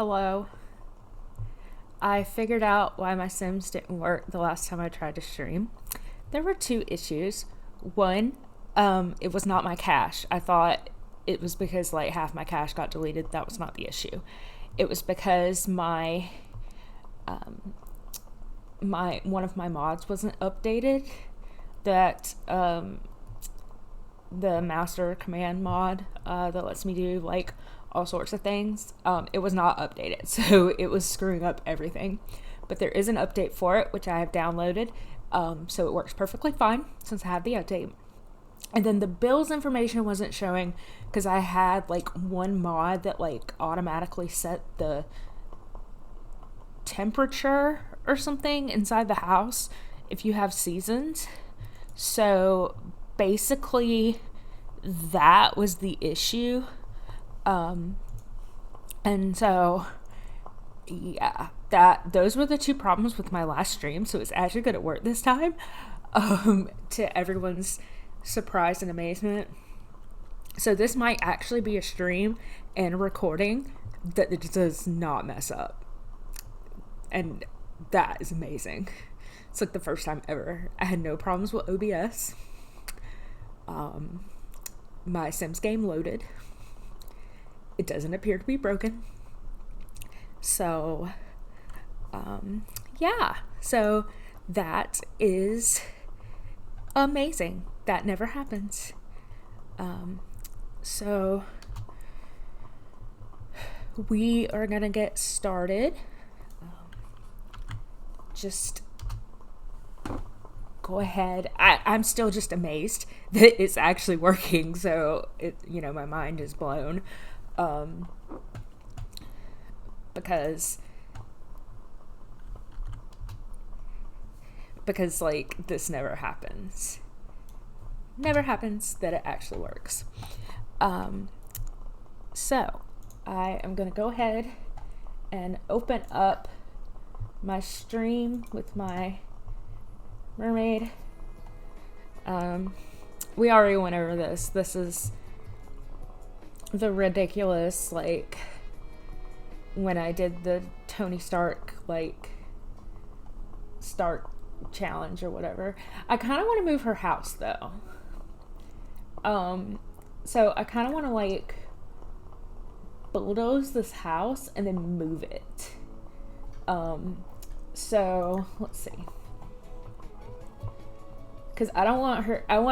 Hello. I figured out why my Sims didn't work the last time I tried to stream. There were two issues. One, it was not my cache. I thought it was because like half my cache got deleted. That was not the issue. It was because my one of my mods wasn't updated. That the master command mod that lets me do like all sorts of things, it was not updated, so it was screwing up everything. But there is an update for it, which I have downloaded, so it works perfectly fine since I have the update. And then the bills information wasn't showing because I had like one mod that like automatically set the temperature or something inside the house if you have seasons. So basically that was the issue. And so yeah, those were the two problems with my last stream, so it's actually good at work this time. To everyone's surprise and amazement. So this might actually be a stream and a recording that it does not mess up. And that is amazing. It's like the first time ever. I had no problems with OBS. My Sims game loaded. It doesn't appear to be broken. So, yeah. So that is amazing. That never happens. So we are gonna get started. Just go ahead. I'm still just amazed that it's actually working. So my mind is blown. Because like this never happens that it actually works. So I am gonna go ahead and open up my stream with my mermaid. We already went over this. This is the ridiculous, like, when I did the Tony Stark, like, Stark challenge or whatever. I kind of want to move her house, though. So I kind of want to, like, bulldoze this house and then move it. So, let's see. Because I want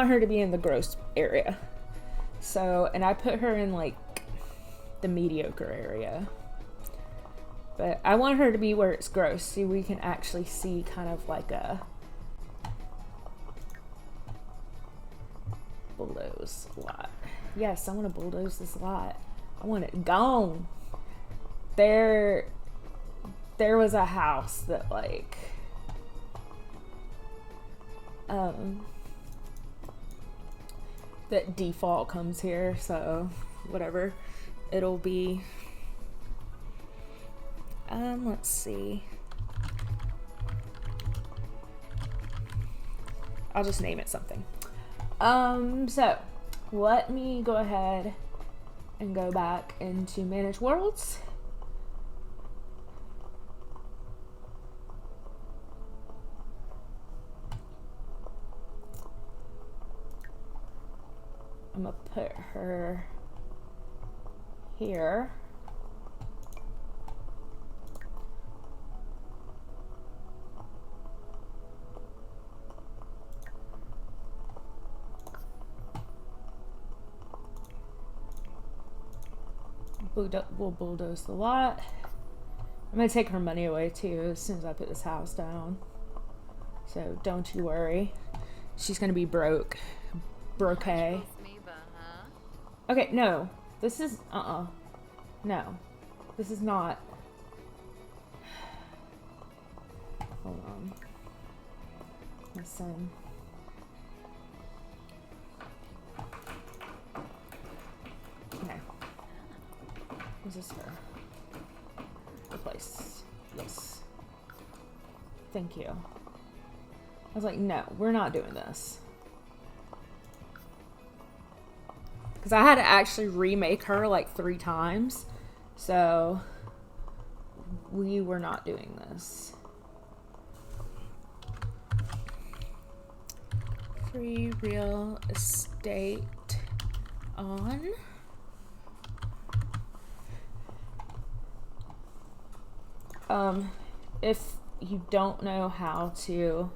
her to be in the gross area. So, and I put her in, like, the mediocre area. But I want her to be where it's gross, so we can actually see kind of like a bulldoze lot. Yes, I want to bulldoze this lot. I want it gone. There was a house that like that default comes here, so whatever. It'll be let's see. I'll just name it something. So let me go ahead and go back into Manage Worlds. I'm gonna put her here. We'll bulldoze the lot. I'm gonna take her money away too as soon as I put this house down. So don't you worry. She's gonna be broke. Okay. Okay, no. This is no. This is not. Hold on. My son. Okay. Is this her? Replace. Yes. Thank you. I was like, no, we're not doing this. Because I had to actually remake her like 3 times. So we were not doing this. Free real estate on. If you don't know how to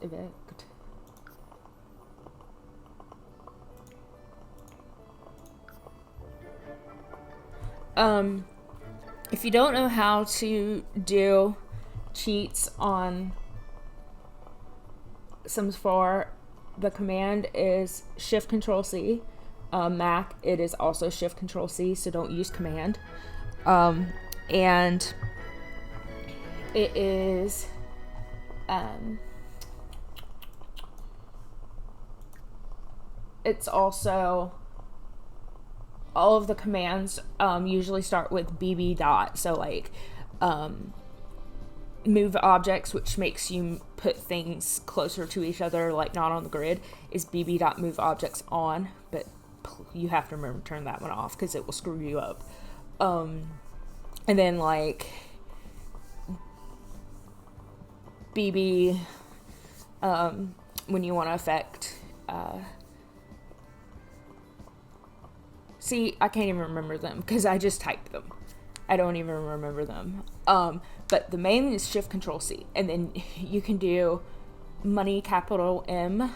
evict. If you don't know how to do cheats on Sims 4, the command is Shift Control C. Mac, it is also Shift Control C, so don't use command. And it is it's also, all of the commands usually start with bb dot, so like move objects, which makes you put things closer to each other, like not on the grid, is bb dot move objects on, but you have to remember to turn that one off because it will screw you up. And then like bb when you want to affect see, I can't even remember them because I just typed them. I don't even remember them. But the main is Shift Control C, and then you can do money capital M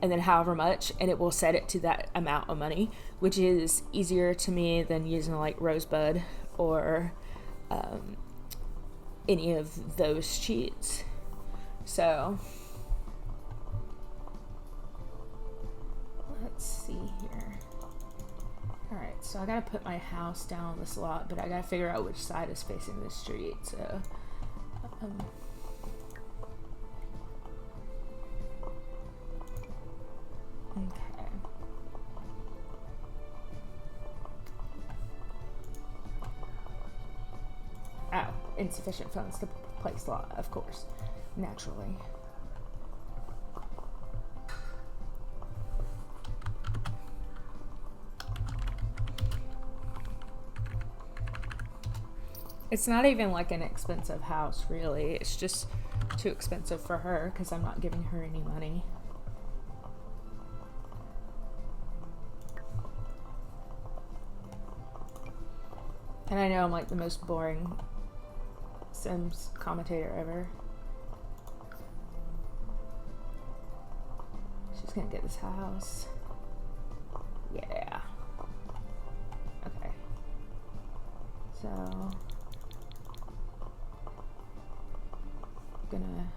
and then however much, and it will set it to that amount of money, which is easier to me than using like Rosebud or any of those cheats. So let's see here. Alright, so I gotta put my house down on this lot, but I gotta figure out which side is facing the street, so okay. Oh, insufficient funds to place lot, of course, naturally. It's not even like an expensive house, really. It's just too expensive for her because I'm not giving her any money. And I know I'm like the most boring Sims commentator ever. She's gonna get this house. Yeah. Okay. So gonna,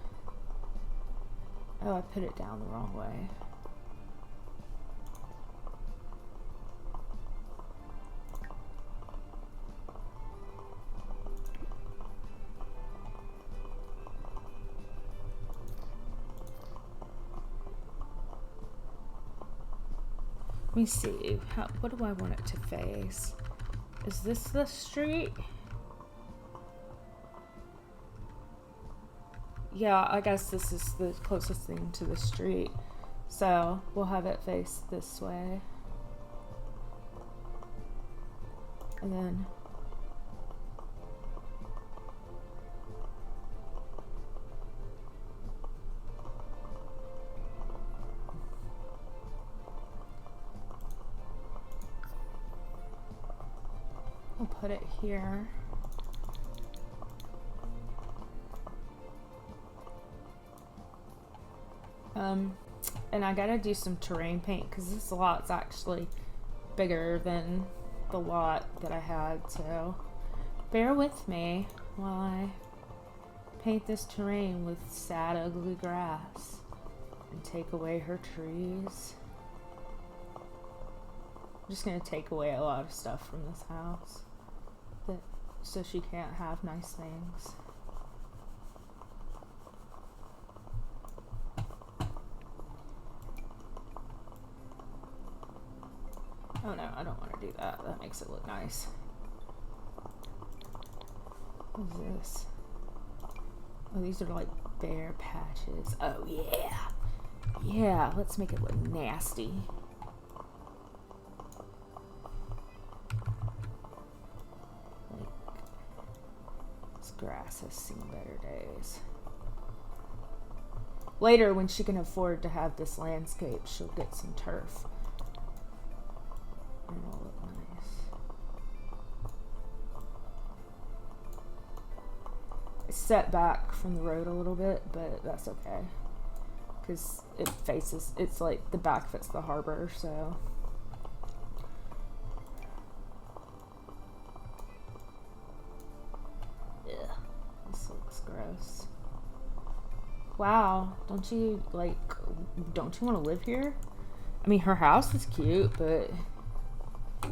oh, I put it down the wrong way. Let me see, what do I want it to face? Is this the street? Yeah, I guess this is the closest thing to the street. So we'll have it face this way. And then we'll put it here. And I gotta do some terrain paint because this lot's actually bigger than the lot that I had, so bear with me while I paint this terrain with sad, ugly grass and take away her trees. I'm just gonna take away a lot of stuff from this house so she can't have nice things. Oh no, I don't want to do that. That makes it look nice. What is this? Oh, these are like bare patches. Oh yeah. Yeah, let's make it look nasty. grass has seen better days. Later, when she can afford to have this landscape, she'll get some turf. And it'll look nice. It's set back from the road a little bit, but that's okay. Because it faces, it's like the back fits the harbor, so. Yeah, this looks gross. Wow, don't you want to live here? I mean, her house is cute, but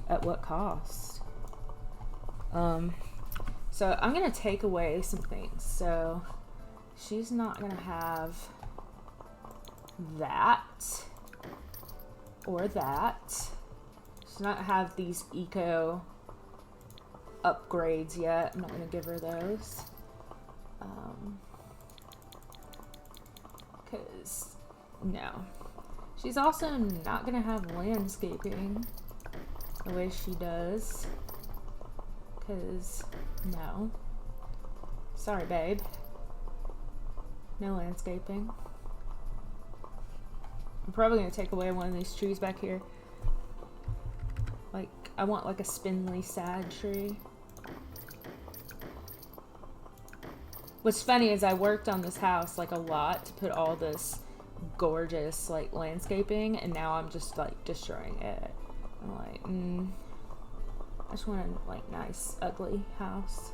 at what cost? So I'm gonna take away some things. So she's not gonna have that or that. She's not gonna have these eco upgrades yet. I'm not gonna give her those. Because no. She's also not gonna have landscaping the way she does. Because no. Sorry, babe. No landscaping. I'm probably gonna take away one of these trees back here. Like, I want like a spindly sad tree. What's funny is I worked on this house like a lot to put all this gorgeous like landscaping, and now I'm just like destroying it. I'm like, I just want a like nice ugly house.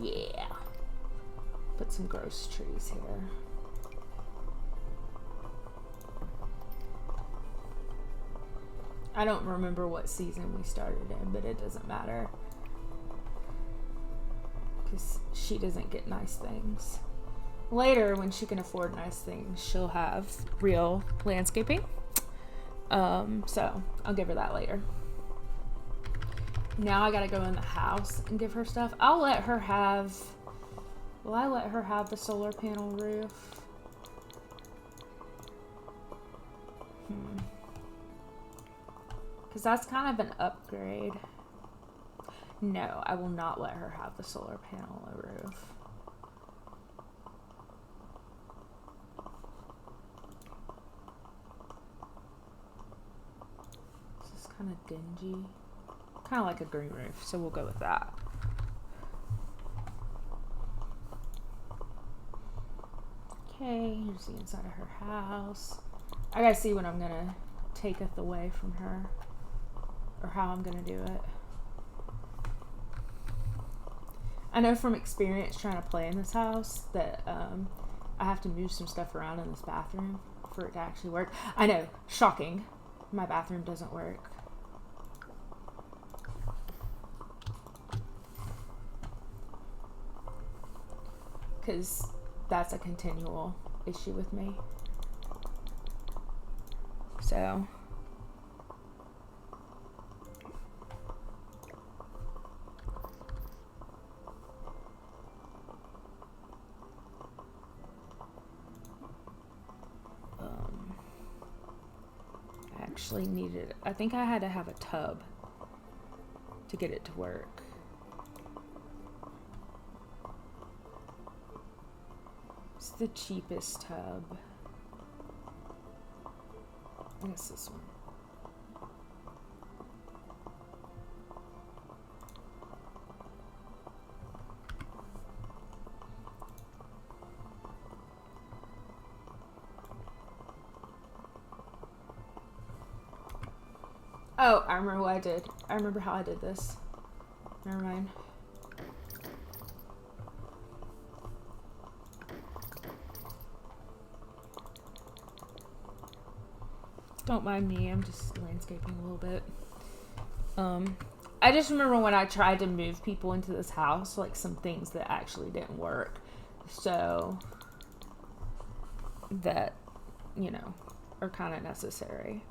Yeah. Put some gross trees here. I don't remember what season we started in, but it doesn't matter. Because she doesn't get nice things. Later, when she can afford nice things, she'll have real landscaping. So I'll give her that later. Now I gotta go in the house and give her stuff. I'll let her have... Will I let her have the solar panel roof? Because that's kind of an upgrade. No, I will not let her have the solar panel roof. This is kind of dingy. Kind of like a green roof, so we'll go with that. Okay, here's the inside of her house. I gotta see what I'm gonna taketh away from her, or how I'm gonna do it. I know from experience trying to play in this house that I have to move some stuff around in this bathroom for it to actually work. I know, shocking. My bathroom doesn't work. Because that's a continual issue with me. So... actually needed, I think I had to have a tub to get it to work. It's the cheapest tub. I guess this one. Oh, I remember what I did. I remember how I did this. Never mind. Don't mind me, I'm just landscaping a little bit. I just remember when I tried to move people into this house, like some things that actually didn't work. So, that, you know, are kind of necessary.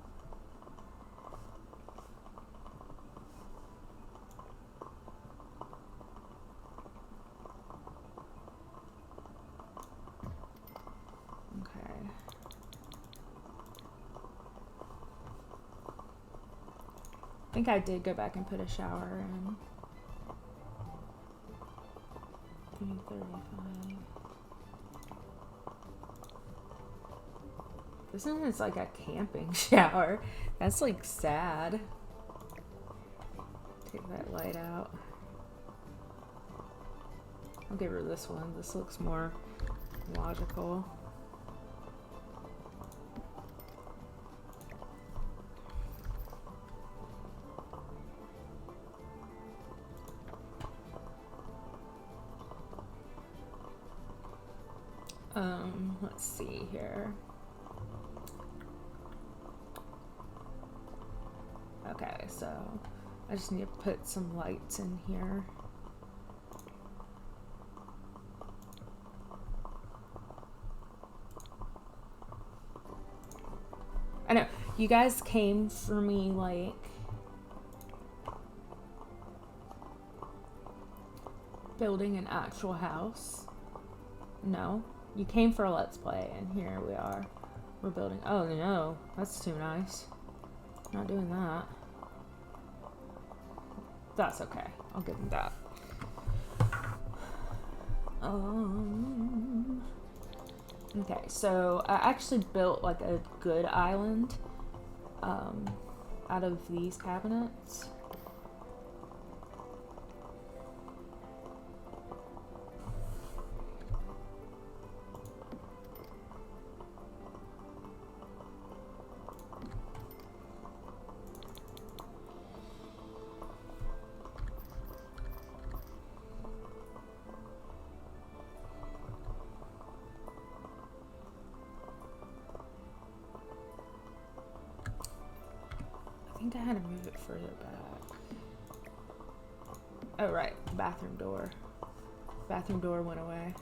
I think I did go back and put a shower in. 335. This one is like a camping shower. That's like sad. Take that light out. I'll give her this one. This looks more logical. Let's see here. Okay, so I just need to put some lights in here. I know, you guys came for me like building an actual house. No, you came for a let's play, and here we are. We're building. Oh no, that's too nice. Not doing that. That's okay. I'll give him that. Okay, so I actually built like a good island out of these cabinets. I think I had to move it further back. Oh, right. The bathroom door. Bathroom door went away.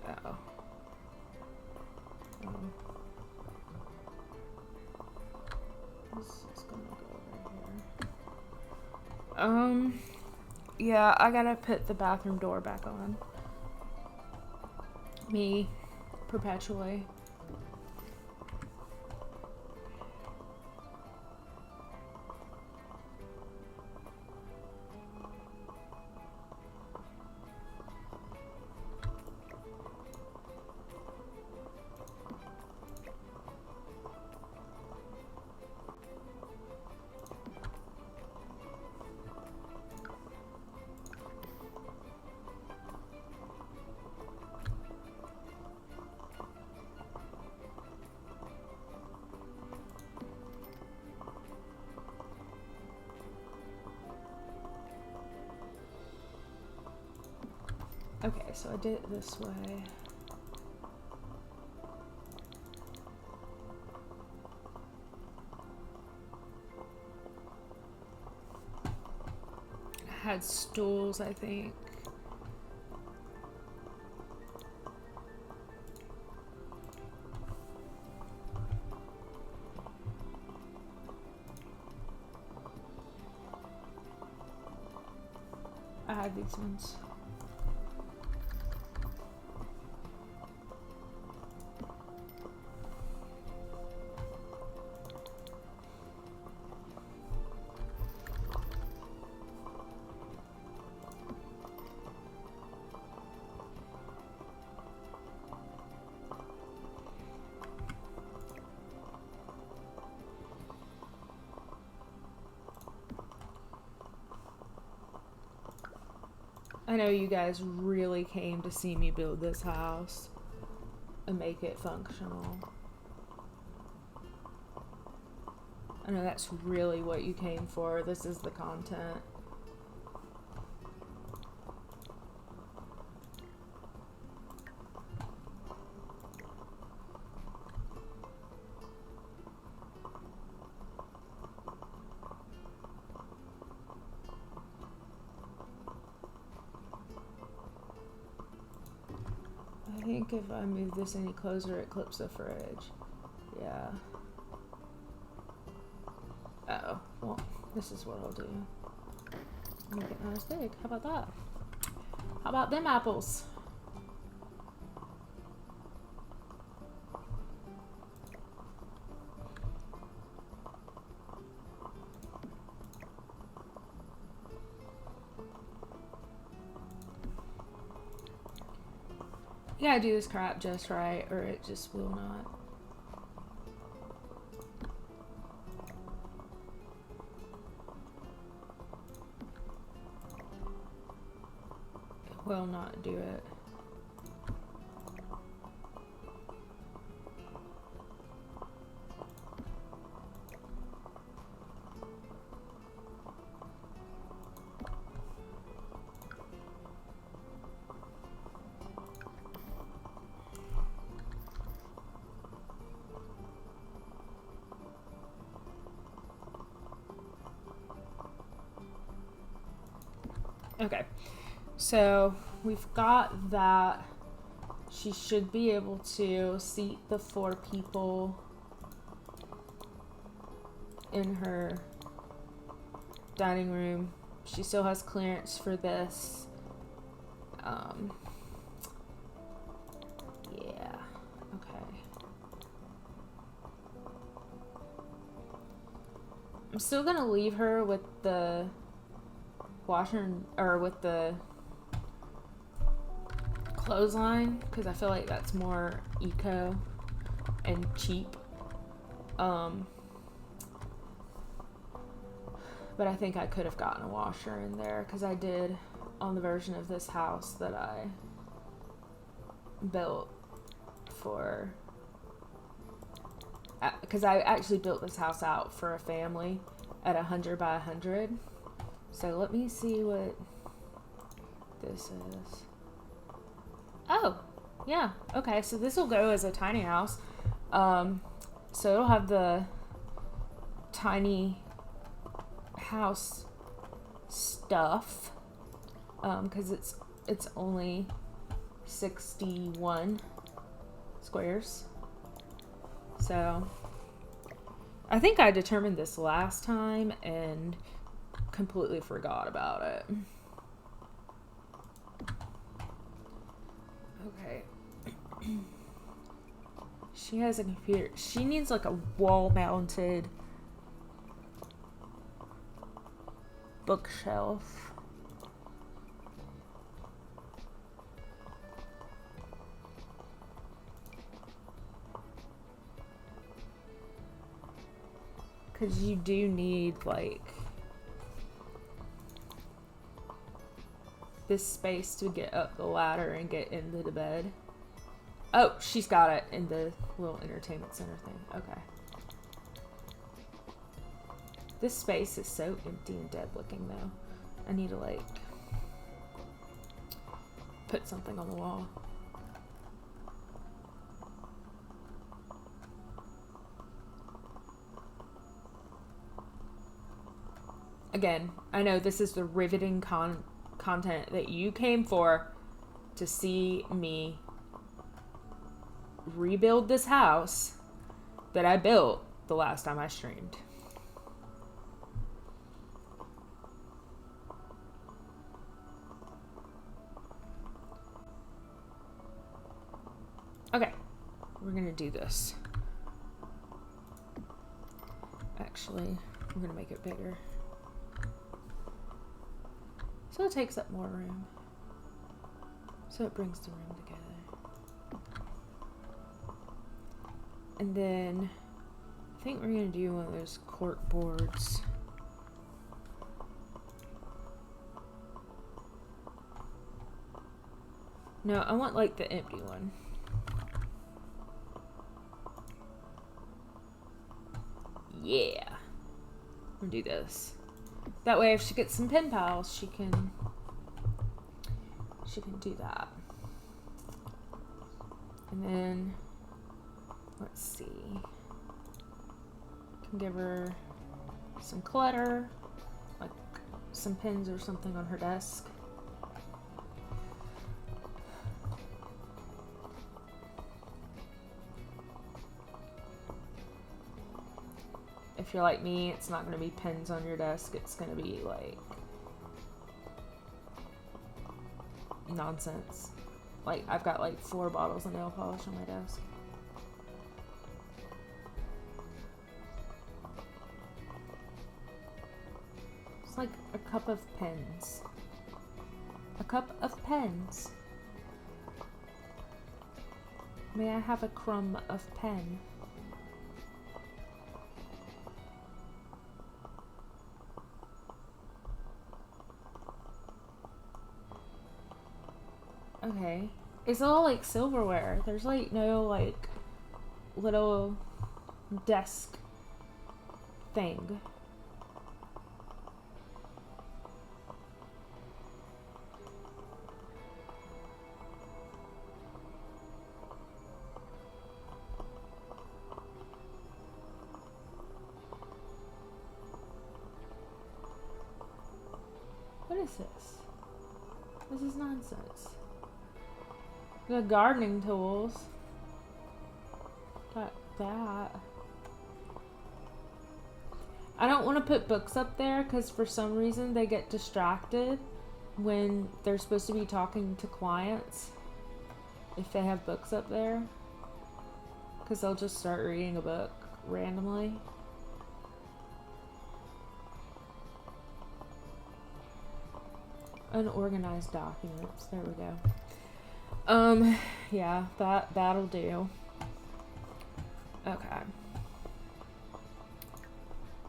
Uh-oh. This is gonna go over here. Yeah, I gotta put the bathroom door back on. Me, perpetually. Okay, so I did it this way. I had stools, I think. I had these ones. I know you guys really came to see me build this house and make it functional. I know that's really what you came for. This is the content. I think if I move this any closer, it clips the fridge. Yeah. Uh-oh. Well, this is what I'll do. Make it not as big. How about that? How about them apples? You gotta do this crap just right, or it just will not. It will not do it. Okay, so we've got that. She should be able to seat the 4 people in her dining room. She still has clearance for this. Yeah, okay. I'm still gonna leave her with the washer or with the clothesline because I feel like that's more eco and cheap. But I think I could have gotten a washer in there because I did on the version of this house that I built for, because I actually built this house out for a family at 100 by 100. So let me see what this is. Oh, yeah. Okay, so this will go as a tiny house. So it'll have the tiny house stuff, because it's only 61 squares. So I think I determined this last time and completely forgot about it. Okay. She has a computer. She needs like a wall-mounted bookshelf. Because you do need like this space to get up the ladder and get into the bed. Oh, she's got it in the little entertainment center thing. Okay. This space is so empty and dead looking though. I need to like put something on the wall. Again, I know this is the riveting content that you came for, to see me rebuild this house that I built the last time I streamed. Okay, we're gonna do this. Actually, we're gonna make it bigger, so it takes up more room, so it brings the room together. And then I think we're gonna do one of those cork boards. No, I want like the empty one. Yeah. I'm gonna do this. That way if she gets some pen pals, she can do that. And then let's see. Can give her some clutter, like some pens or something on her desk. If you're like me, it's not going to be pens on your desk. It's going to be like nonsense. Like I've got like 4 bottles of nail polish on my desk. It's like a cup of pens. A cup of pens. May I have a crumb of pen? Okay. It's all like silverware. There's like no like little desk thing. What is this? This is nonsense. The gardening tools. Got that. I don't want to put books up there because for some reason they get distracted when they're supposed to be talking to clients if they have books up there, because they'll just start reading a book randomly. Unorganized documents. There we go. Yeah, that'll do. Okay.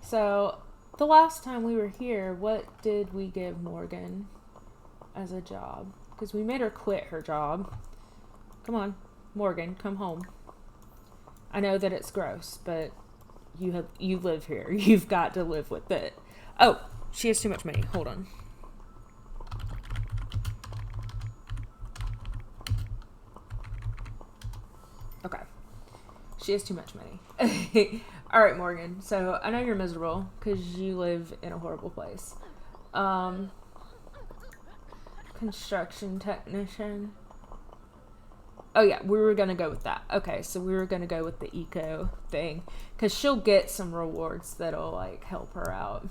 So, the last time we were here, what did we give Morgan as a job? Because we made her quit her job. Come on, Morgan, come home. I know that it's gross, but you live here. You've got to live with it. Oh, she has too much money. Hold on. Okay. She has too much money. All right, Morgan. So I know you're miserable because you live in a horrible place. Construction technician. Oh yeah, we were gonna go with that. Okay, so we were gonna go with the eco thing because she'll get some rewards that'll like help her out.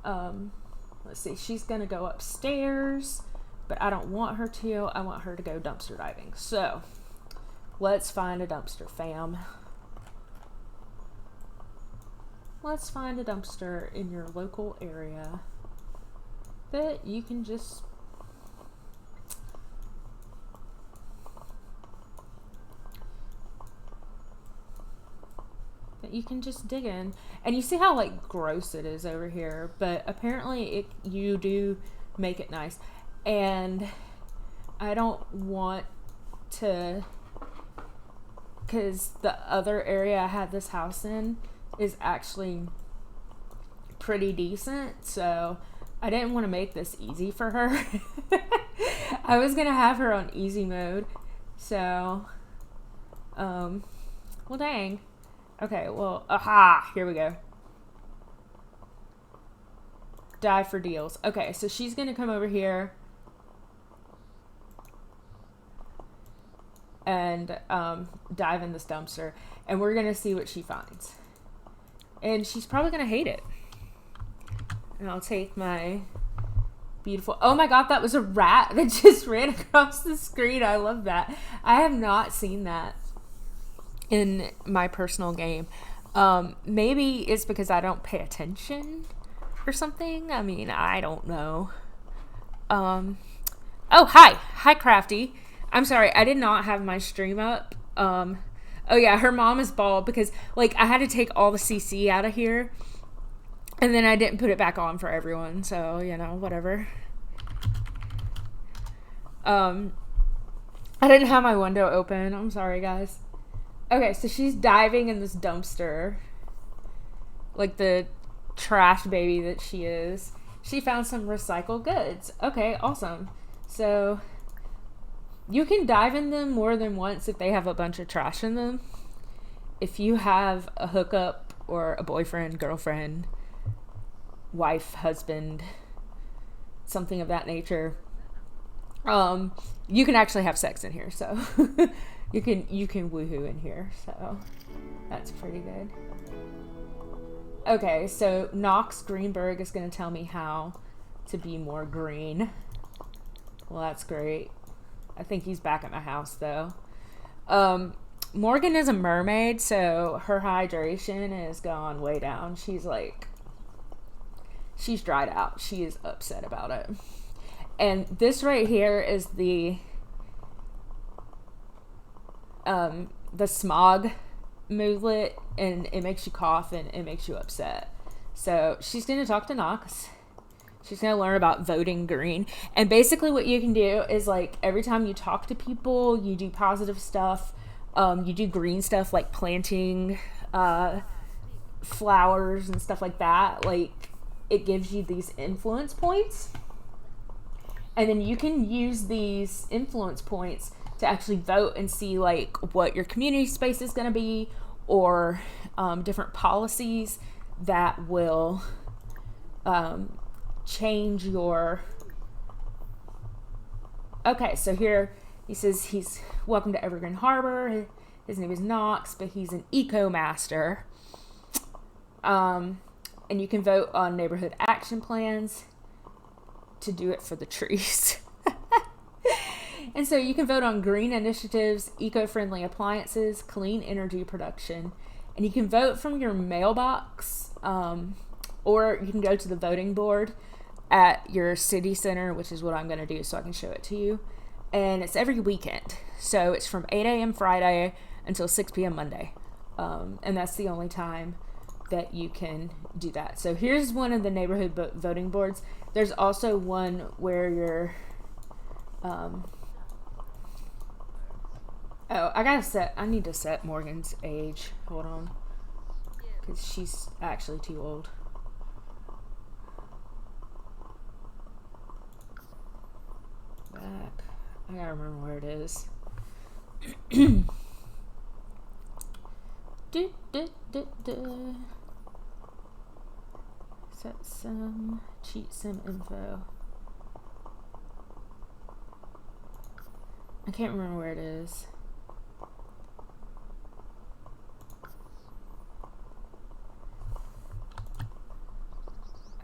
Let's see. She's gonna go upstairs, but I don't want her to. I want her to go dumpster diving. So let's find a dumpster, fam. Let's find a dumpster in your local area that you can just dig in. And you see how like gross it is over here, but apparently you do make it nice. And I don't want to, because the other area I had this house in is actually pretty decent, so I didn't want to make this easy for her. I was gonna have her on easy mode, so well, dang. Okay, well, aha, here we go. Die for deals. Okay, so she's gonna come over here and dive in this dumpster, and we're gonna see what she finds. And she's probably gonna hate it. And I'll take my beautiful... Oh my god, that was a rat that just ran across the screen. I love that. I have not seen that in my personal game. Maybe it's because I don't pay attention or something. I mean, I don't know. Oh, hi Crafty. I'm sorry, I did not have my stream up. Oh yeah, her mom is bald because like I had to take all the CC out of here, and then I didn't put it back on for everyone, so you know, whatever. I didn't have my window open. I'm sorry, guys. Okay, so she's diving in this dumpster like the trash baby that she is. She found some recycled goods. Okay, awesome. So you can dive in them more than once if they have a bunch of trash in them. If you have a hookup or a boyfriend, girlfriend, wife, husband, something of that nature, you can actually have sex in here. So you can woohoo in here. So that's pretty good. Okay, so Knox Greenberg is going to tell me how to be more green. Well, that's great. I think he's back at my house, though. Morgan is a mermaid, so her hydration has gone way down. She's dried out. She is upset about it. And this right here is the the smog moodlet, and it makes you cough and it makes you upset. So she's going to talk to Knox. She's going to learn about voting green. And basically what you can do is, like, every time you talk to people, you do positive stuff. You do green stuff like planting flowers and stuff like that. Like, it gives you these influence points. And then you can use these influence points to actually vote and see, like, what your community space is going to be, or different policies that will change your... Okay, so here he says he's welcome to Evergreen Harbor. His name is Knox, but he's an eco master. And you can vote on neighborhood action plans to do it for the trees. And so you can vote on green initiatives, eco-friendly appliances, clean energy production, and you can vote from your mailbox, or you can go to the voting board at your city center, which is what I'm going to do so I can show it to you. And it's every weekend. So it's from 8 a.m. Friday until 6 p.m. Monday. And that's the only time that you can do that. So here's one of the neighborhood voting boards. There's also one where you're... I need to set Morgan's age. Hold on. Because she's actually too old. Back. I gotta remember where it is. Set some cheat sim info. I can't remember where it is.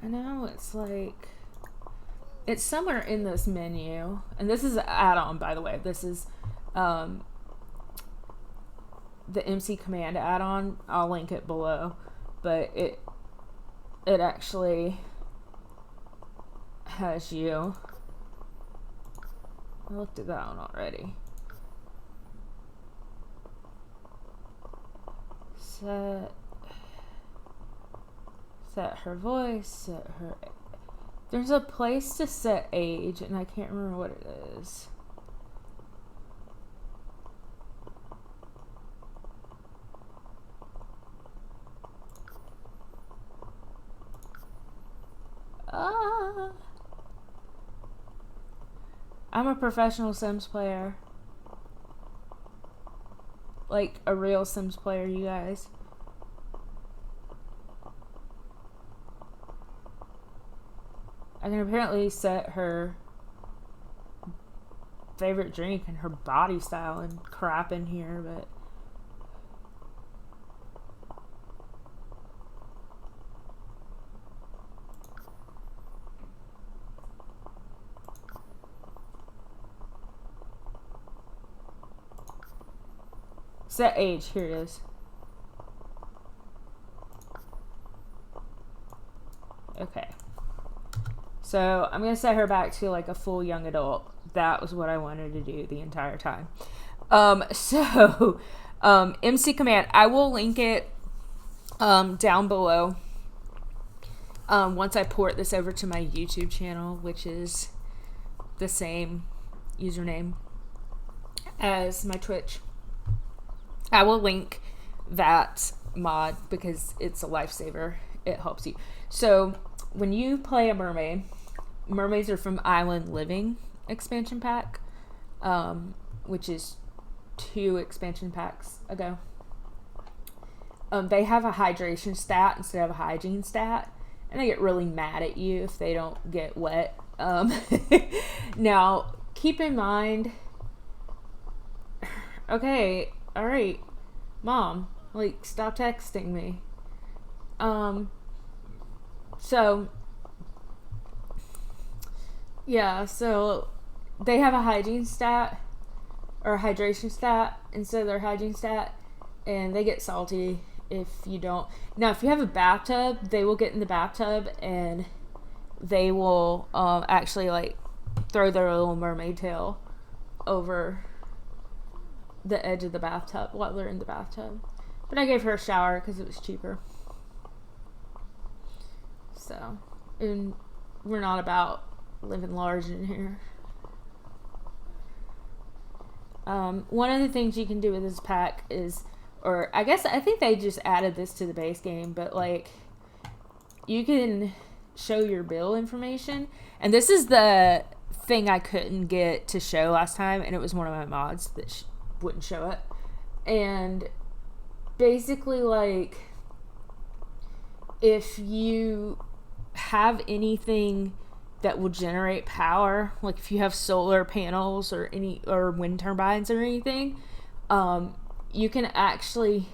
I know it's like, it's somewhere in this menu, and this is an add-on, by the way. This is the MC Command add-on. I'll link it below, but it actually has you. I looked at that one already. Set her voice, set her... There's a place to set age, and I can't remember what it is. I'm a professional Sims player. Like, a real Sims player, you guys. I can apparently set her favorite drink and her body style and crap in here, but... Set age, here it is. Okay. So I'm going to set her back to like a full young adult. That was what I wanted to do the entire time. MC Command, I will link it down below once I port this over to my YouTube channel, which is the same username as my Twitch. I will link that mod because it's a lifesaver. It helps you. So when you play a mermaid, mermaids are from Island Living expansion pack, which is 2 expansion packs ago. They have a hydration stat instead of a hygiene stat, and they get really mad at you if they don't get wet. Now, keep in mind, okay, all right, Mom, like, stop texting me. So, yeah, so they have a hygiene stat, or a hydration stat, instead of their hygiene stat, and they get salty if you don't. Now, if you have a bathtub, they will get in the bathtub, and they will actually, like, throw their little mermaid tail over the edge of the bathtub while they're in the bathtub. But I gave her a shower because it was cheaper. So, and we're not about living large in here. One of the things you can do with this pack is, or I think they just added this to the base game, but like you can show your bill information, and this is the thing I couldn't get to show last time, and it was one of my mods that wouldn't show it. And basically, like, if you have anything that will generate power, like if you have solar panels or wind turbines or anything, you can actually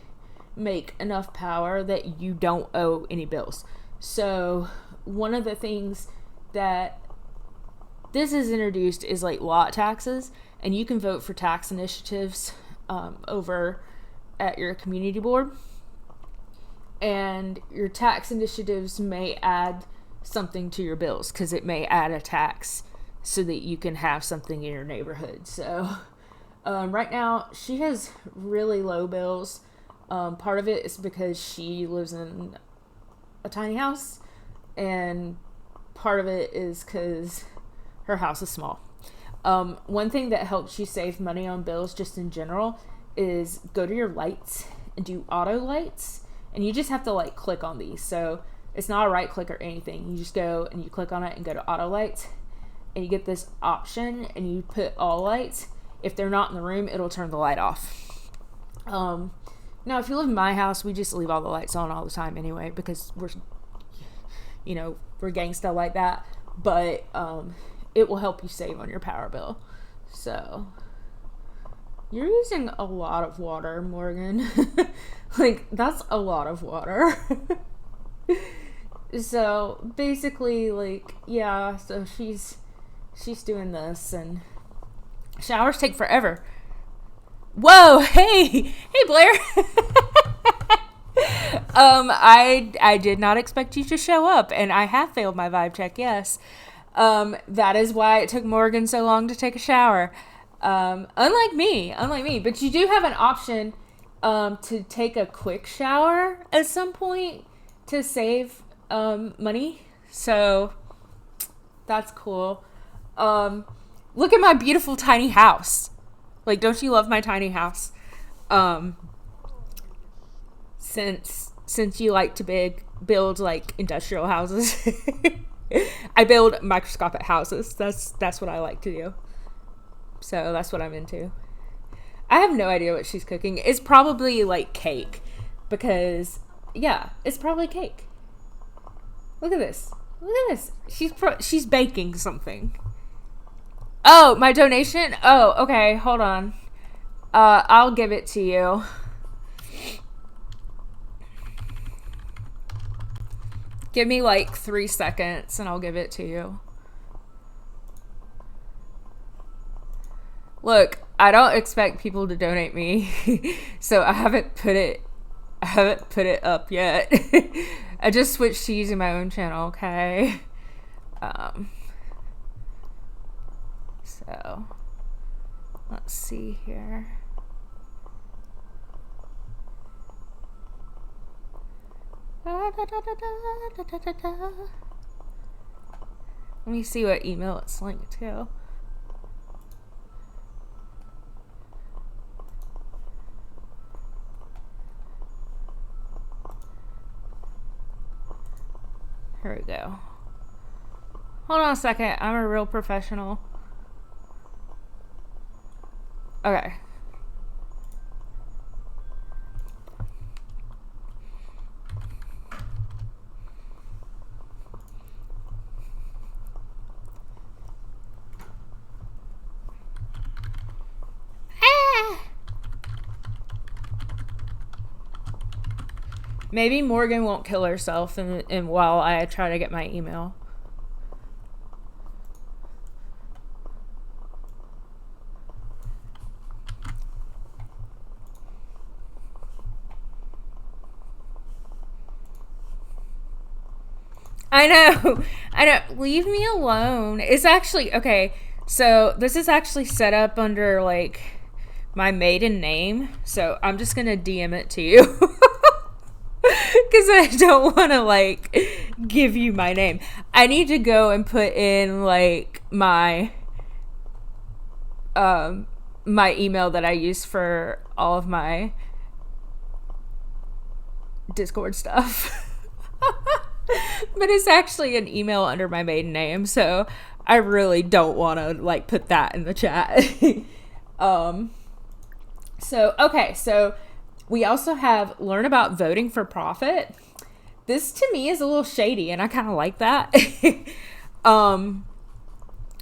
make enough power that you don't owe any bills. So one of the things that this is introduced is like lot taxes, and you can vote for tax initiatives over at your community board, and your tax initiatives may add something to your bills because it may add a tax so that you can have something in your neighborhood. So right now she has really low bills. Part of it is because she lives in a tiny house, and part of it is because her house is small. One thing that helps you save money on bills just in general is go to your lights and do auto lights, and you just have to like click on these. So it's not a right click or anything. You just go and you click on it and go to auto lights, and you get this option and you put all lights. If they're not in the room, it'll turn the light off. Now if you live in my house, we just leave all the lights on all the time anyway because we're gangsta like that. But it will help you save on your power bill. So you're using a lot of water, Morgan. Like, that's a lot of water. So basically, like, yeah, so she's doing this, and showers take forever. Whoa, hey Blair. I did not expect you to show up, and I have failed my vibe check, yes. That is why it took Morgan so long to take a shower. Unlike me, but you do have an option to take a quick shower at some point to save money. So that's cool. Look at my beautiful tiny house. Like, don't you love my tiny house? Since you like to build like industrial houses, I build microscopic houses. That's what I like to do. So that's what I'm into. I have no idea what she's cooking. It's probably like cake, because yeah, it's probably cake. Look at this. She's baking something. Oh, my donation? Oh, okay, hold on. I'll give it to you. Give me like 3 seconds and I'll give it to you. Look, I don't expect people to donate me, so I haven't put it up yet. I just switched to using my own channel, okay? So let's see here. Let me see what email it's linked to. Here we go. Hold on a second. I'm a real professional. Okay. Maybe Morgan won't kill herself and while I try to get my email. I know. Leave me alone. It's actually, okay, so this is actually set up under, like, my maiden name. So I'm just going to DM it to you. Because I don't want to, like, give you my name. I need to go and put in, like, my email that I use for all of my Discord stuff. But it's actually an email under my maiden name, so I really don't want to, like, put that in the chat. So we also have learn about voting for profit. This to me is a little shady, and I kind of like that.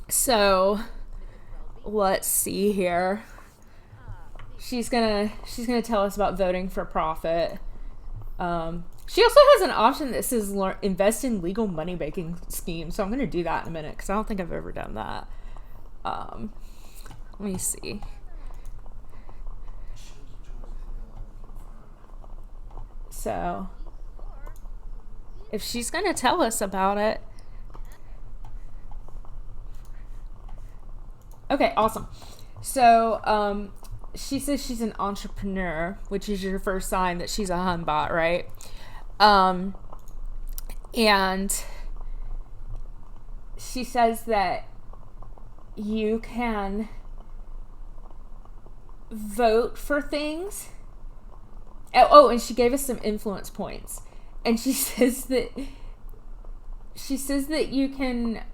So let's see here. She's gonna tell us about voting for profit. She also has an option that says invest in legal money making schemes. So I'm gonna do that in a minute because I don't think I've ever done that. Let me see. So if she's gonna tell us about it. Okay, awesome. So she says she's an entrepreneur, which is your first sign that she's a hunbot, right? And she says that you can vote for things. Oh, and she gave us some influence points. And she says that you can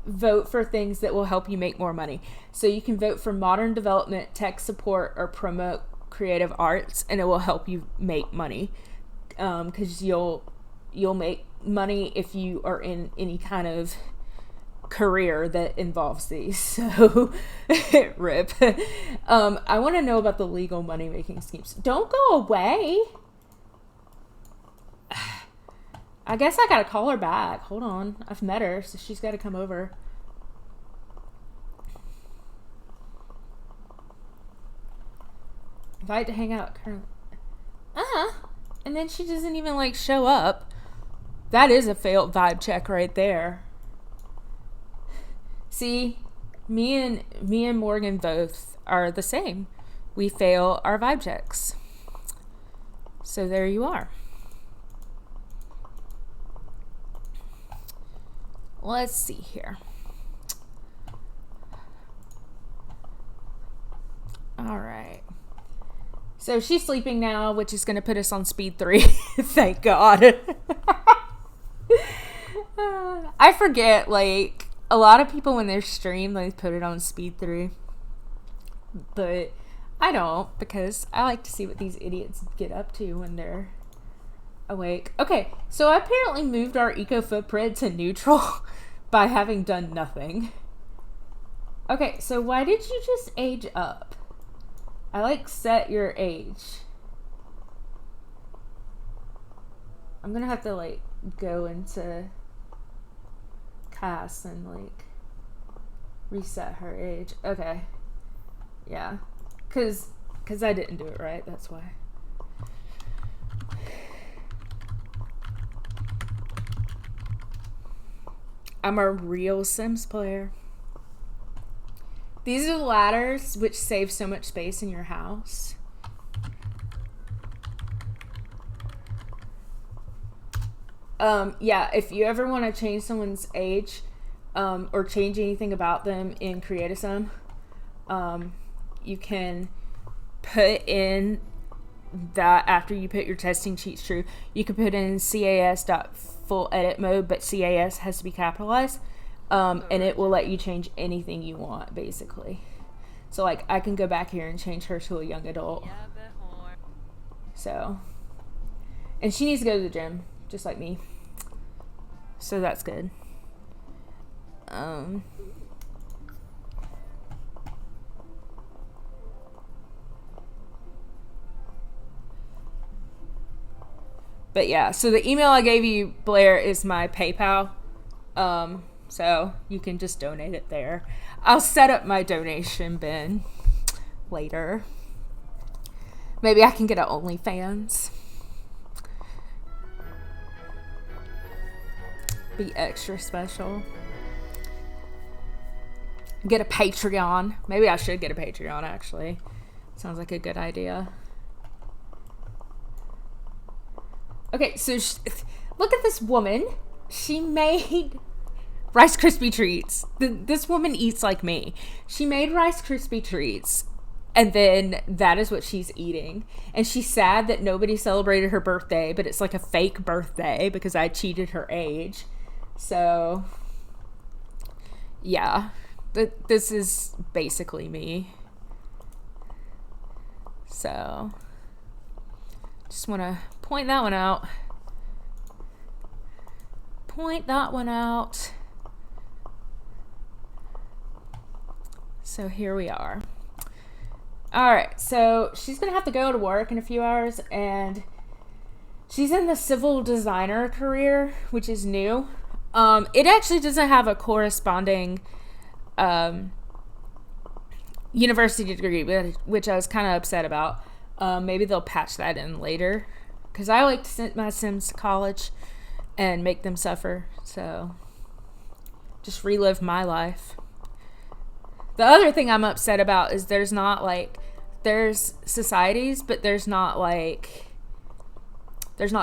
vote for things that will help you make more money. So you can vote for modern development, tech support, or promote creative arts, and it will help you make money. Because you'll make money if you are in any kind of career that involves these. So rip. I want to know about the legal money making schemes. Don't go away. I guess I gotta call her back. Hold on. I've met her, so she's gotta come over. Invite to hang out currently. And then she doesn't even, like, show up. That is a failed vibe check right there. See, me and Morgan both are the same. We fail our vibe checks. So there you are. Let's see here. All right. So she's sleeping now, which is going to put us on speed 3. Thank God. I forget, like, a lot of people when they stream, they put it on speed 3. But I don't, because I like to see what these idiots get up to when they're awake. Okay, so I apparently moved our eco footprint to neutral by having done nothing. Okay, so why did you just age up? I, like, set your age. I'm gonna have to, like, go into cast and, like, reset her age. Okay. Yeah. Cause I didn't do it right, that's why. I'm a real Sims player. These are the ladders which save so much space in your house. Yeah, if you ever want to change someone's age, or change anything about them in Create a Sim, you can put in that after you put your testing sheets true. You can put in CAS.full edit mode, but CAS has to be capitalized. And it will let you change anything you want, basically. So, like, I can go back here and change her to a young adult. So, and she needs to go to the gym, just like me. So that's good. But yeah, so the email I gave you, Blair, is my PayPal. So you can just donate it there. I'll set up my donation bin later. Maybe I can get an OnlyFans. Be extra special. Get a Patreon. Maybe I should get a Patreon, actually. Sounds like a good idea. Okay, so look at this woman. She made Rice Krispie treats. This woman eats like me. She made Rice Krispie treats, and then that is what she's eating. And she's sad that nobody celebrated her birthday, but it's like a fake birthday because I cheated her age. So, yeah, this is basically me. So, just want to point that one out. Point that one out. So here we are. All right, so she's gonna have to go to work in a few hours, and she's in the civil designer career, which is new. It actually doesn't have a corresponding university degree, which I was kind of upset about. Maybe they'll patch that in later, because I like to send my Sims to college and make them suffer. So just relive my life. The other thing I'm upset about is there's societies, but there's not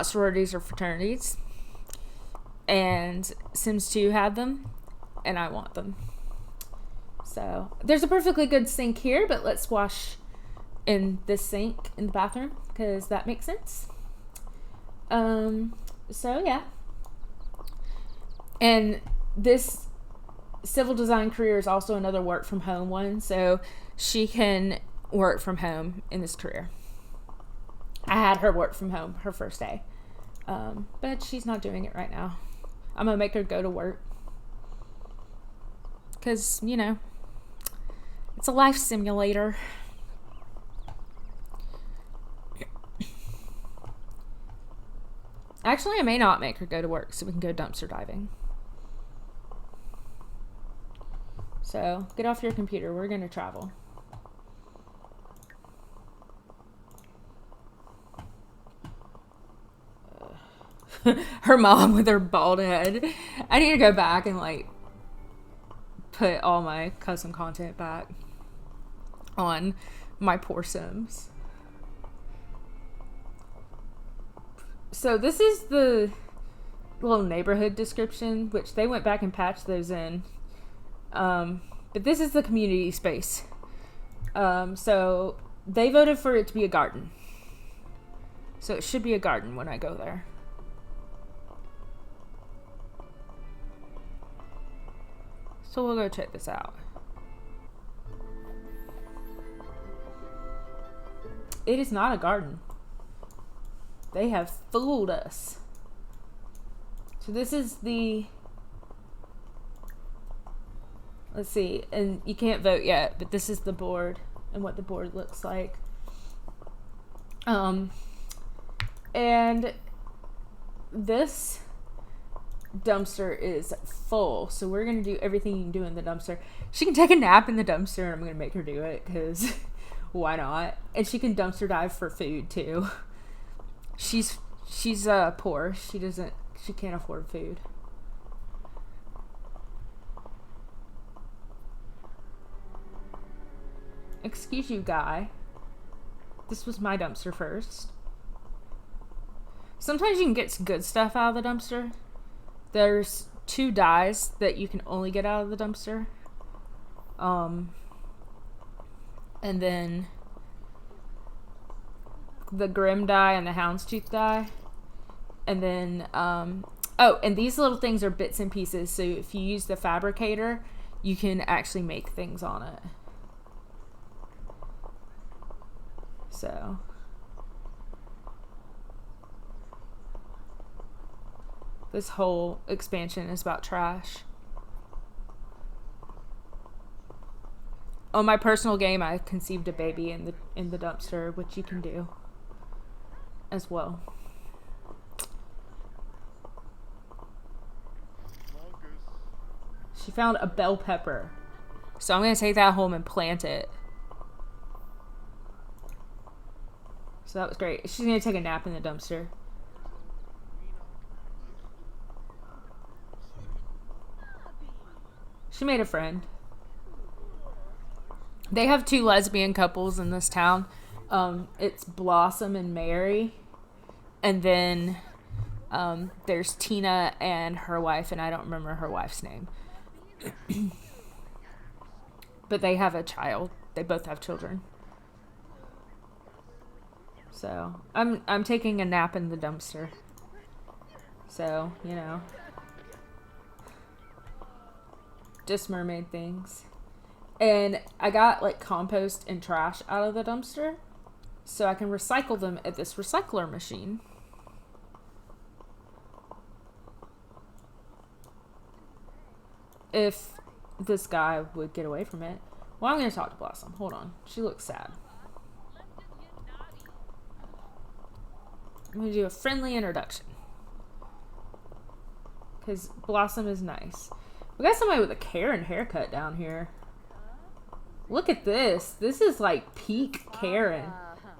sororities or fraternities. And Sims 2 had them, and I want them. So there's a perfectly good sink here, but let's wash in this sink in the bathroom because that makes sense. So yeah. And this civil design career is also another work from home one, so she can work from home in this career. I had her work from home her first day, but she's not doing it right now. I'm gonna make her go to work because, you know, it's a life simulator. Actually, I may not make her go to work so we can go dumpster diving. So, get off your computer. We're going to travel. Her mom with her bald head. I need to go back and, like, put all my custom content back on my poor Sims. So, this is the little neighborhood description, which they went back and patched those in. But this is the community space. So they voted for it to be a garden. So it should be a garden when I go there. So we'll go check this out. It is not a garden. They have fooled us. So this is the... Let's see, and you can't vote yet, but this is the board and what the board looks like. And this dumpster is full, so we're gonna do everything you can do in the dumpster. She can take a nap in the dumpster, and I'm gonna make her do it because why not? And she can dumpster dive for food too. She's poor. She can't afford food. Excuse you, guy. This was my dumpster first. Sometimes you can get some good stuff out of the dumpster. There's 2 dyes that you can only get out of the dumpster. And then the Grim dye and the Houndstooth dye. And then, and these little things are bits and pieces. So if you use the fabricator, you can actually make things on it. So this whole expansion is about trash. On my personal game, I conceived a baby in the dumpster, which you can do as well. She found a bell pepper, so I'm gonna take that home and plant it. So that was great. She's gonna take a nap in the dumpster. She made a friend. They have two lesbian couples in this town. It's Blossom and Mary. And then there's Tina and her wife, and I don't remember her wife's name. But they have a child. They both have children. So I'm taking a nap in the dumpster. So, you know. Just mermaid things. And I got like compost and trash out of the dumpster so I can recycle them at this recycler machine. If this guy would get away from it. Well, I'm going to talk to Blossom. Hold on. She looks sad. I'm going to do a friendly introduction. Because Blossom is nice. We got somebody with a Karen haircut down here. Look at this. This is like peak Karen.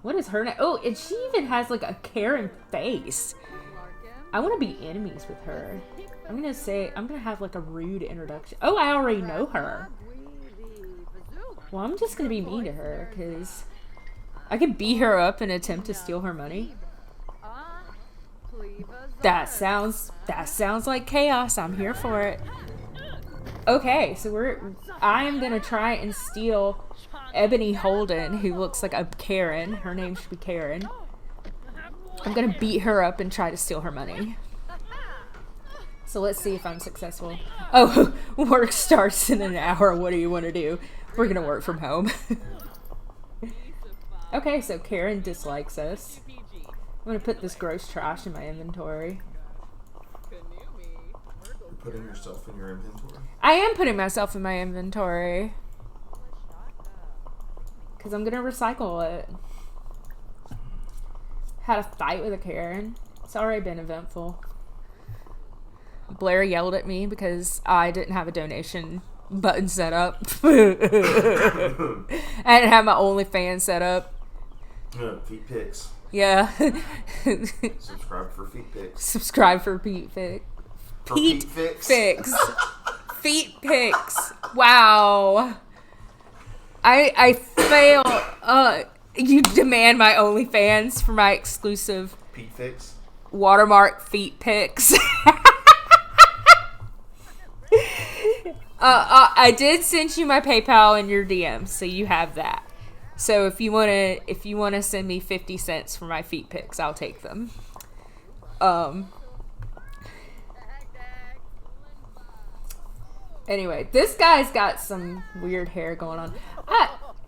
What is her name? Oh, and she even has like a Karen face. I want to be enemies with her. I'm going to have like a rude introduction. Oh, I already know her. Well, I'm just going to be mean to her because I could beat her up and attempt to steal her money. That sounds like chaos. I'm here for it. Okay, so I am going to try and steal Ebony Holden, who looks like a Karen. Her name should be Karen. I'm going to beat her up and try to steal her money. So let's see if I'm successful. Oh, work starts in an hour. What do you want to do? We're going to work from home. Okay, so Karen dislikes us. I'm going to put this gross trash in my inventory. You're putting yourself in your inventory? I am putting myself in my inventory. Because I'm going to recycle it. Had a fight with a Karen. It's already been eventful. Blair yelled at me because I didn't have a donation button set up. I didn't have my OnlyFans set up. Feet pics. Yeah. Subscribe for feet pics. Subscribe for Pete Fix. Pete Fix. Feet pics. Wow. I fail. You demand my OnlyFans for my exclusive Pete Fix. Watermark feet pics. I did send you my PayPal and your DM, so you have that. So if you wanna send me 50 cents for my feet pics, I'll take them. Anyway, this guy's got some weird hair going on.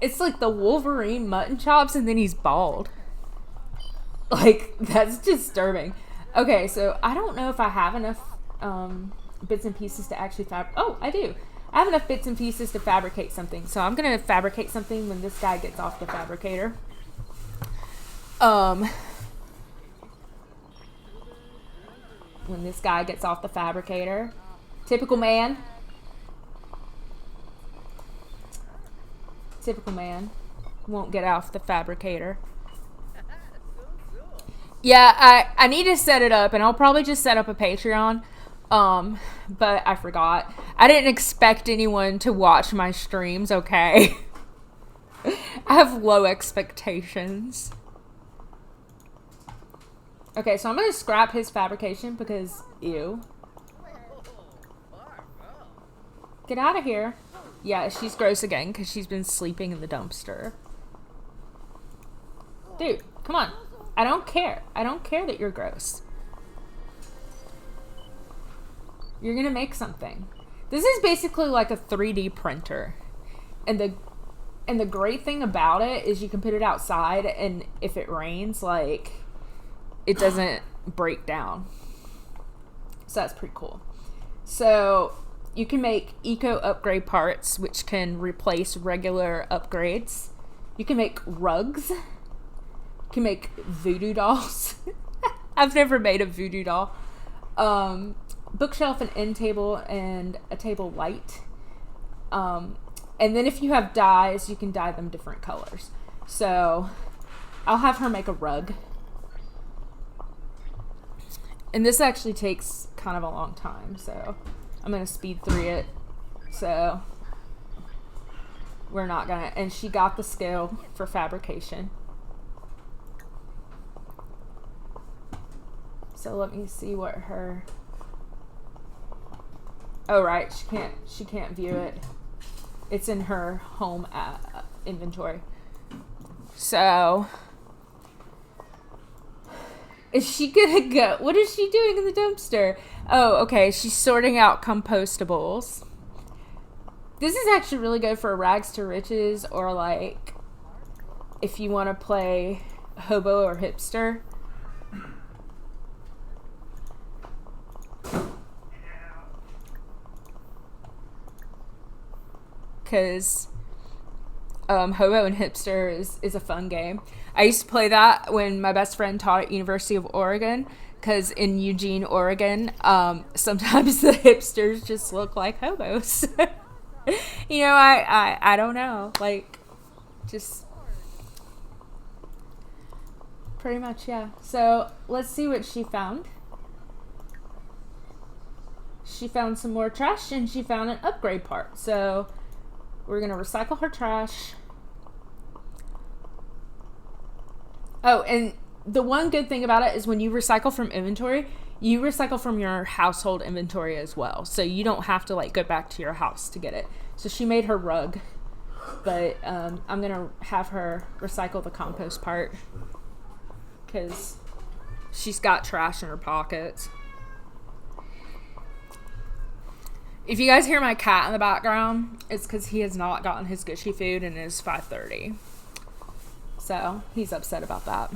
It's like the Wolverine mutton chops, and then he's bald. Like, that's disturbing. Okay, so I don't know if I have enough bits and pieces to actually Oh, I do. I have enough bits and pieces to fabricate something. So I'm going to fabricate something when this guy gets off the fabricator. When this guy gets off the fabricator. Typical man. Typical man. Won't get off the fabricator. Yeah, I need to set it up, and I'll probably just set up a Patreon. But I forgot. I didn't expect anyone to watch my streams, okay? I have low expectations. Okay, so I'm going to scrap his fabrication because, ew. Get out of here. Yeah, she's gross again because she's been sleeping in the dumpster. Dude, come on. I don't care. I don't care that you're gross. You're going to make something. This is basically like a 3D printer. And the great thing about it is you can put it outside, and if it rains, like, it doesn't break down. So that's pretty cool. So you can make eco upgrade parts, which can replace regular upgrades. You can make rugs. You can make voodoo dolls. I've never made a voodoo doll. Bookshelf, an end table, and a table light. And then if you have dyes, you can dye them different colors. So I'll have her make a rug. And this actually takes kind of a long time, so I'm going to speed through it. So we're not gonna. And she got the scale for fabrication. So let me see what her. Oh right, she can't view it. It's in her home inventory. So is she gonna go? What is she doing in the dumpster? Oh, okay. She's sorting out compostables. This is actually really good for rags to riches, or like if you want to play hobo or hipster. Because hobo and hipster is a fun game. I used to play that when my best friend taught at University of Oregon, because in Eugene, Oregon, sometimes the hipsters just look like hobos. You know, I don't know, like, just pretty much, yeah. So let's see what she found. She found some more trash, and she found an upgrade part. So we're gonna recycle her trash. Oh, and the one good thing about it is when you recycle from inventory, you recycle from your household inventory as well. So you don't have to like go back to your house to get it. So she made her rug, but I'm gonna have her recycle the compost part because she's got trash in her pockets. If you guys hear my cat in the background, it's because he has not gotten his Gushy food and it is 5:30. So he's upset about that.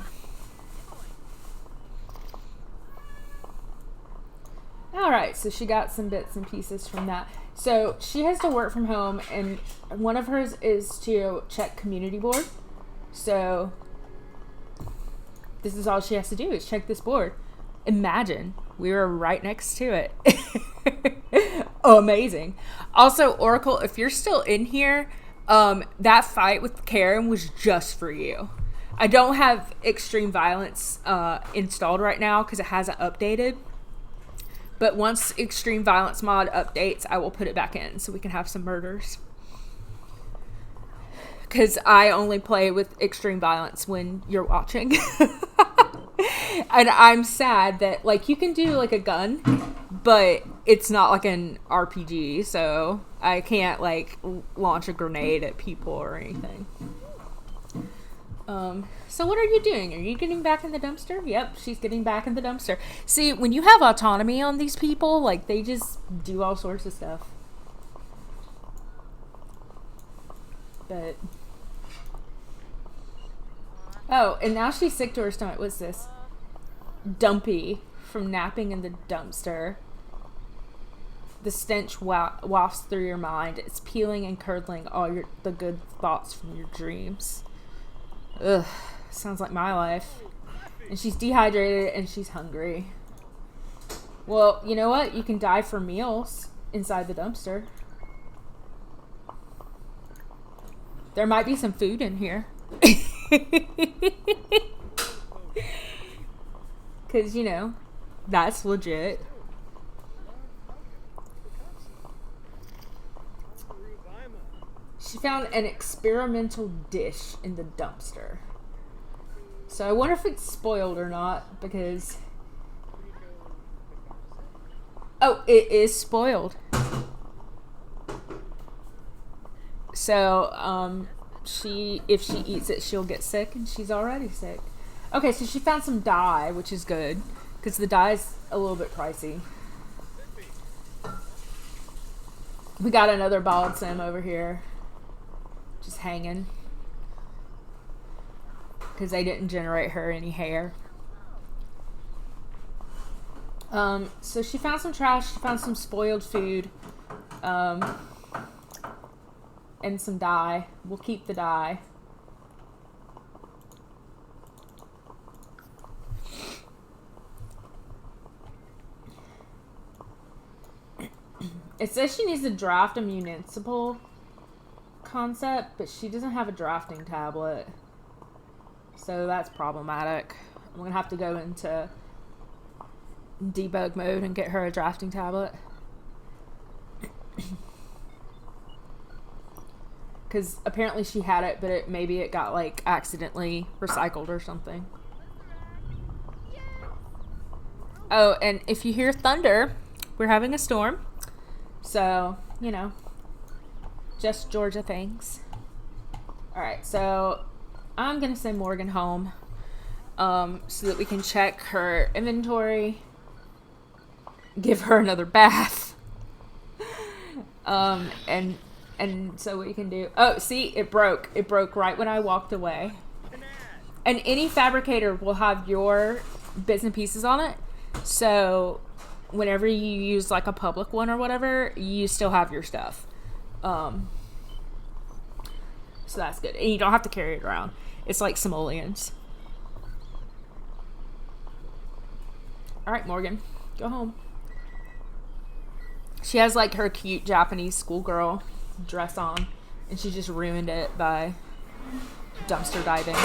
Alright, so she got some bits and pieces from that. So she has to work from home, and one of hers is to check community board. So this is all she has to do is check this board. Imagine we were right next to it. Amazing. Also, Oracle, if you're still in here, that fight with Karen was just for you. I don't have extreme violence installed right now because it hasn't updated. But once extreme violence mod updates, I will put it back in so we can have some murders. Because I only play with extreme violence when you're watching. And I'm sad that, like, you can do, like, a gun, but it's not, like, an RPG, so I can't, like, launch a grenade at people or anything. So what are you doing? Are you getting back in the dumpster? Yep, she's getting back in the dumpster. See, when you have autonomy on these people, like, they just do all sorts of stuff. But... oh, and now she's sick to her stomach. What's this? Dumpy from napping in the dumpster. The stench wafts through your mind. It's peeling and curdling all the good thoughts from your dreams. Ugh, sounds like my life. And she's dehydrated and she's hungry. Well, you know what? You can die for meals inside the dumpster. There might be some food in here. Because, you know, that's legit. She found an experimental dish in the dumpster. So I wonder if it's spoiled or not, because... oh, it is spoiled. So, if she eats it, she'll get sick, and she's already sick. Okay, so she found some dye, which is good, because the dye is a little bit pricey. We got another balsam over here, just hanging, because they didn't generate her any hair. So she found some trash, she found some spoiled food, and some dye. We'll keep the dye. It says she needs to draft a municipal concept, but she doesn't have a drafting tablet. So that's problematic. I'm going to have to go into debug mode and get her a drafting tablet. Because apparently she had it, but maybe it got like accidentally recycled or something. Oh, and if you hear thunder, we're having a storm. So, you know, just Georgia things. Alright, so I'm going to send Morgan home so that we can check her inventory, give her another bath, and so we can do... Oh, see, it broke. It broke right when I walked away. And any fabricator will have your bits and pieces on it. So whenever you use like a public one or whatever, you still have your stuff. So that's good. And you don't have to carry it around. It's like simoleons. Alright, Morgan. Go home. She has like her cute Japanese schoolgirl dress on. And she just ruined it by dumpster diving.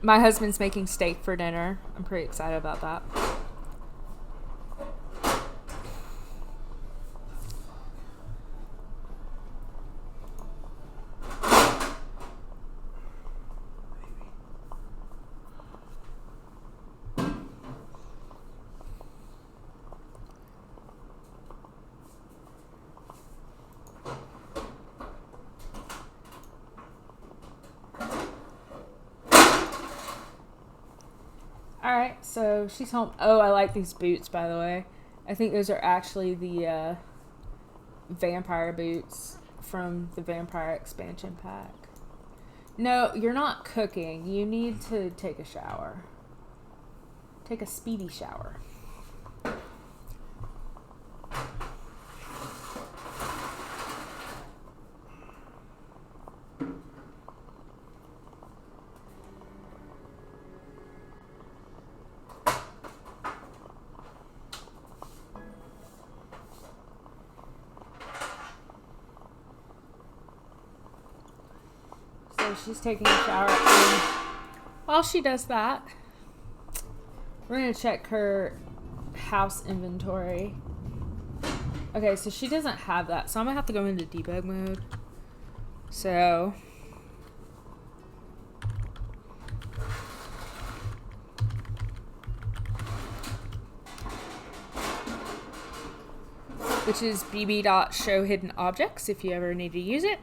My husband's making steak for dinner. I'm pretty excited about that. Alright, so she's home. Oh, I like these boots, by the way. I think those are actually the vampire boots from the vampire expansion pack. No, you're not cooking. You need to take a shower. Take a speedy shower. So she's taking a shower. And while she does that, we're going to check her house inventory. Okay, so she doesn't have that. So I'm going to have to go into debug mode. So... which is bb.show hidden objects if you ever need to use it.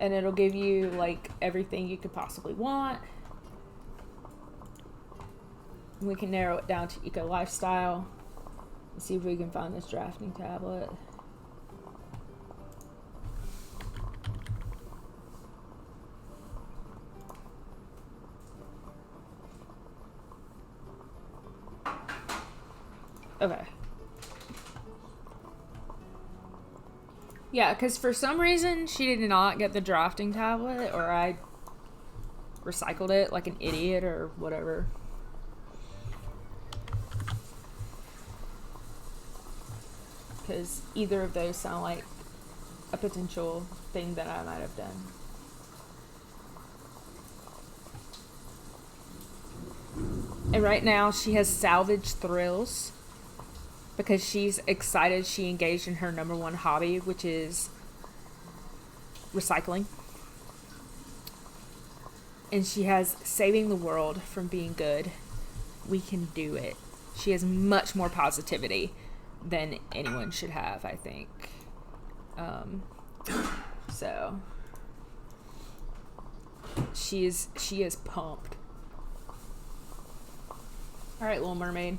And it'll give you like everything you could possibly want. We can narrow it down to eco lifestyle and see if we can find this drafting tablet. Okay. Yeah, because for some reason she did not get the drafting tablet, or I recycled it like an idiot or whatever. Because either of those sound like a potential thing that I might have done. And right now she has salvage thrills. Because she's excited she engaged in her number one hobby, which is recycling. And she has saving the world from being good. We can do it. She has much more positivity than anyone should have, I think. So she is pumped. Alright, Little Mermaid.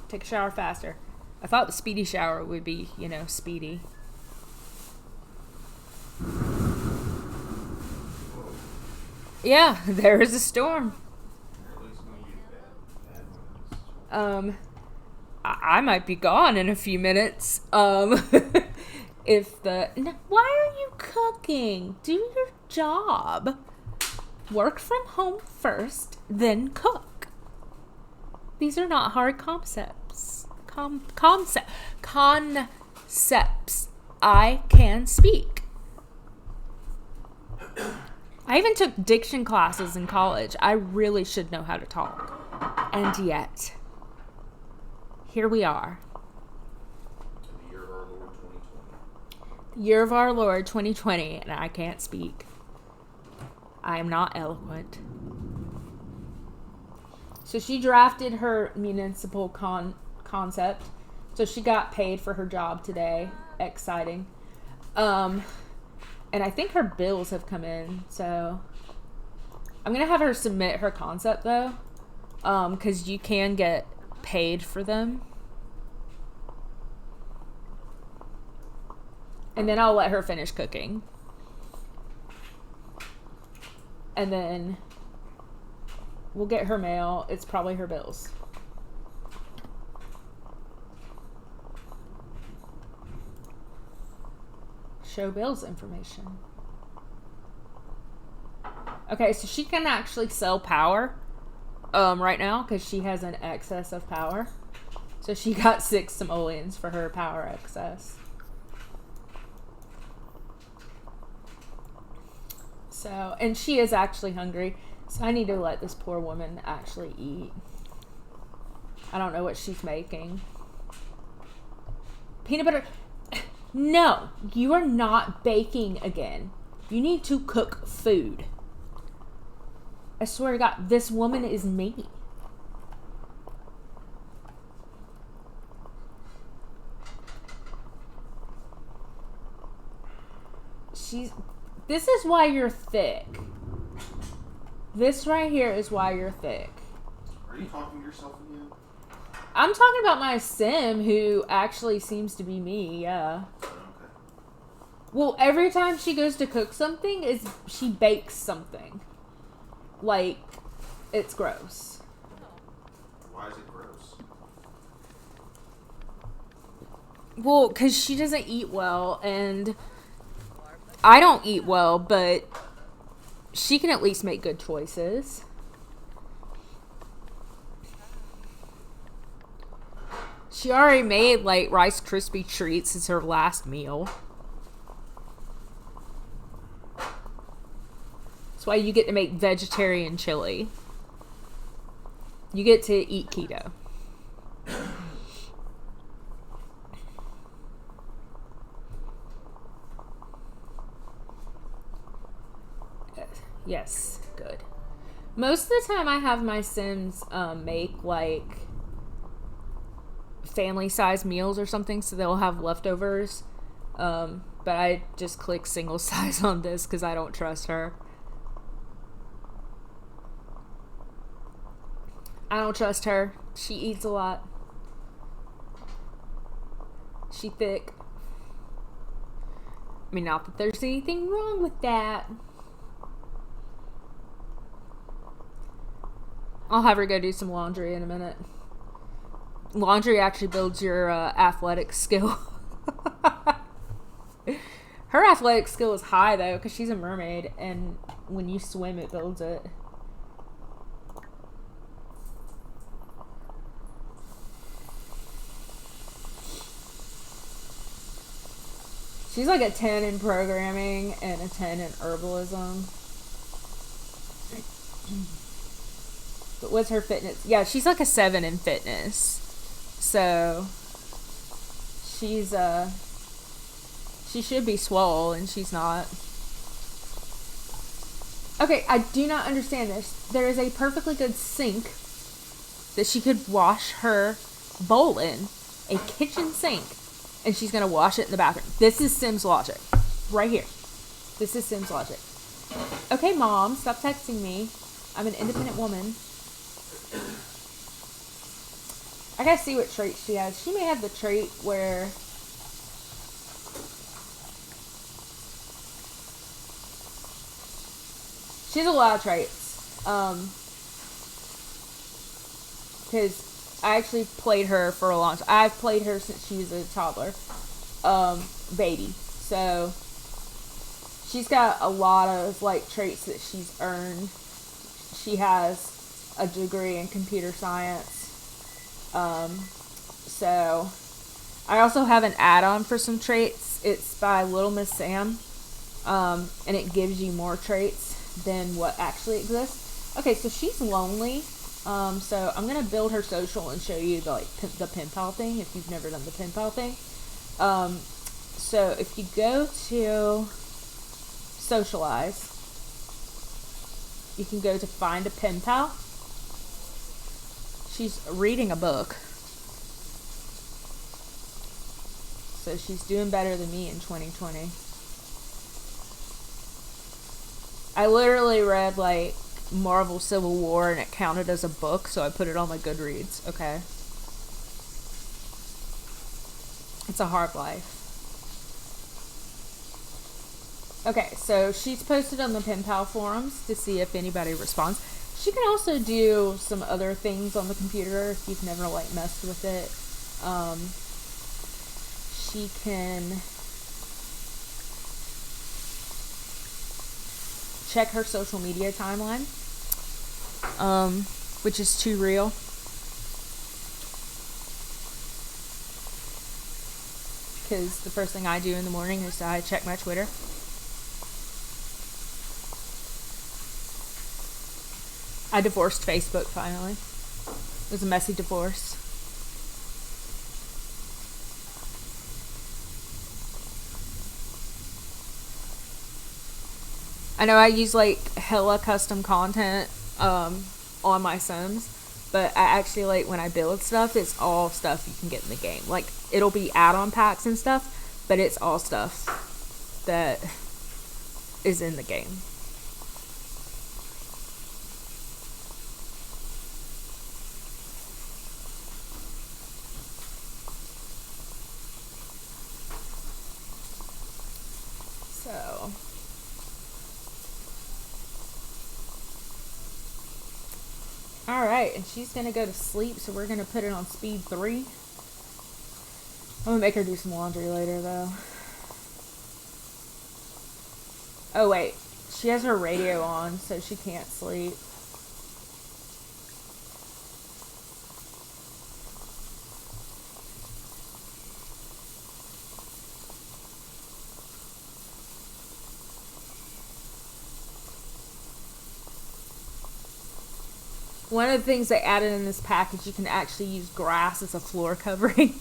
Take a shower faster. I thought the speedy shower would be, you know, speedy. Yeah, there is a storm. I might be gone in a few minutes. If the... No, why are you cooking? Do your job. Work from home first, then cook. These are not hard concepts. Concepts. I can speak. I even took diction classes in college. I really should know how to talk. And yet, here we are. In the year of our Lord 2020. Year of our Lord 2020, and I can't speak. I am not eloquent. So she drafted her municipal concept. So she got paid for her job today. Exciting. And I think her bills have come in. So I'm going to have her submit her concept though. Because you can get paid for them. And then I'll let her finish cooking. And then we'll get her mail. It's probably her bills. Show bills information. Okay, so she can actually sell power right now because she has an excess of power. So she got 6 simoleons for her power excess. So, and she is actually hungry. So I need to let this poor woman actually eat. I don't know what she's making. Peanut butter. No, you are not baking again. You need to cook food. I swear to God, this woman is me. This is why you're thick. This right here is why you're thick. Are you talking to yourself again? I'm talking about my sim who actually seems to be me, yeah. Okay. Well, every time she goes to cook something, she bakes something. Like, it's gross. Why is it gross? Well, because she doesn't eat well, and I don't eat well, but she can at least make good choices. She already made, like, Rice Krispie treats as her last meal. That's why you get to make vegetarian chili. You get to eat keto. Yes, good. Most of the time I have my Sims make like family size meals or something, so they'll have leftovers. But I just click single size on this because I don't trust her. I don't trust her. She eats a lot. She thick. I mean, not that there's anything wrong with that. I'll have her go do some laundry in a minute. Laundry actually builds your athletic skill. Her athletic skill is high, though, because she's a mermaid, and when you swim, it builds it. She's like a 10 in programming and a 10 in herbalism. But what's her fitness? Yeah, she's like a 7 in fitness. So she's she should be swole, and she's not. Okay, I do not understand this. There is a perfectly good sink that she could wash her bowl in, a kitchen sink, and she's gonna wash it in the bathroom. This is Sims logic, right here. This is Sims logic. Okay, Mom, stop texting me. I'm an independent woman. I gotta see what trait she has. She may have the trait where she has a lot of traits. Because I actually played her for a long time. I've played her since she was a toddler. Baby. So she's got a lot of like traits that she's earned. She has a degree in computer science. So I also have an add-on for some traits. It's by Little Miss Sam. And it gives you more traits. than what actually exists. Okay, so she's lonely. So I'm gonna build her social and show you the pen pal thing if you've never done the pen pal thing. So if you go to socialize, you can go to find a pen pal. She's reading a book. So she's doing better than me in 2020. I literally read like Marvel Civil War and it counted as a book, so I put it on my Goodreads. Okay. It's a hard life. Okay, so she's posted on the pen pal forums to see if anybody responds. She can also do some other things on the computer if you've never like messed with it. She can check her social media timeline, which is too real. Because the first thing I do in the morning is I check my Twitter. I divorced Facebook finally. It was a messy divorce. I know I use like hella custom content on my Sims, but I actually like when I build stuff, it's all stuff you can get in the game. Like it'll be add-on packs and stuff, but it's all stuff that is in the game. So alright, and she's gonna go to sleep, so we're gonna put it on speed 3. I'm gonna make her do some laundry later though. Oh wait, she has her radio on, so she can't sleep. One of the things they added in this package, you can actually use grass as a floor covering.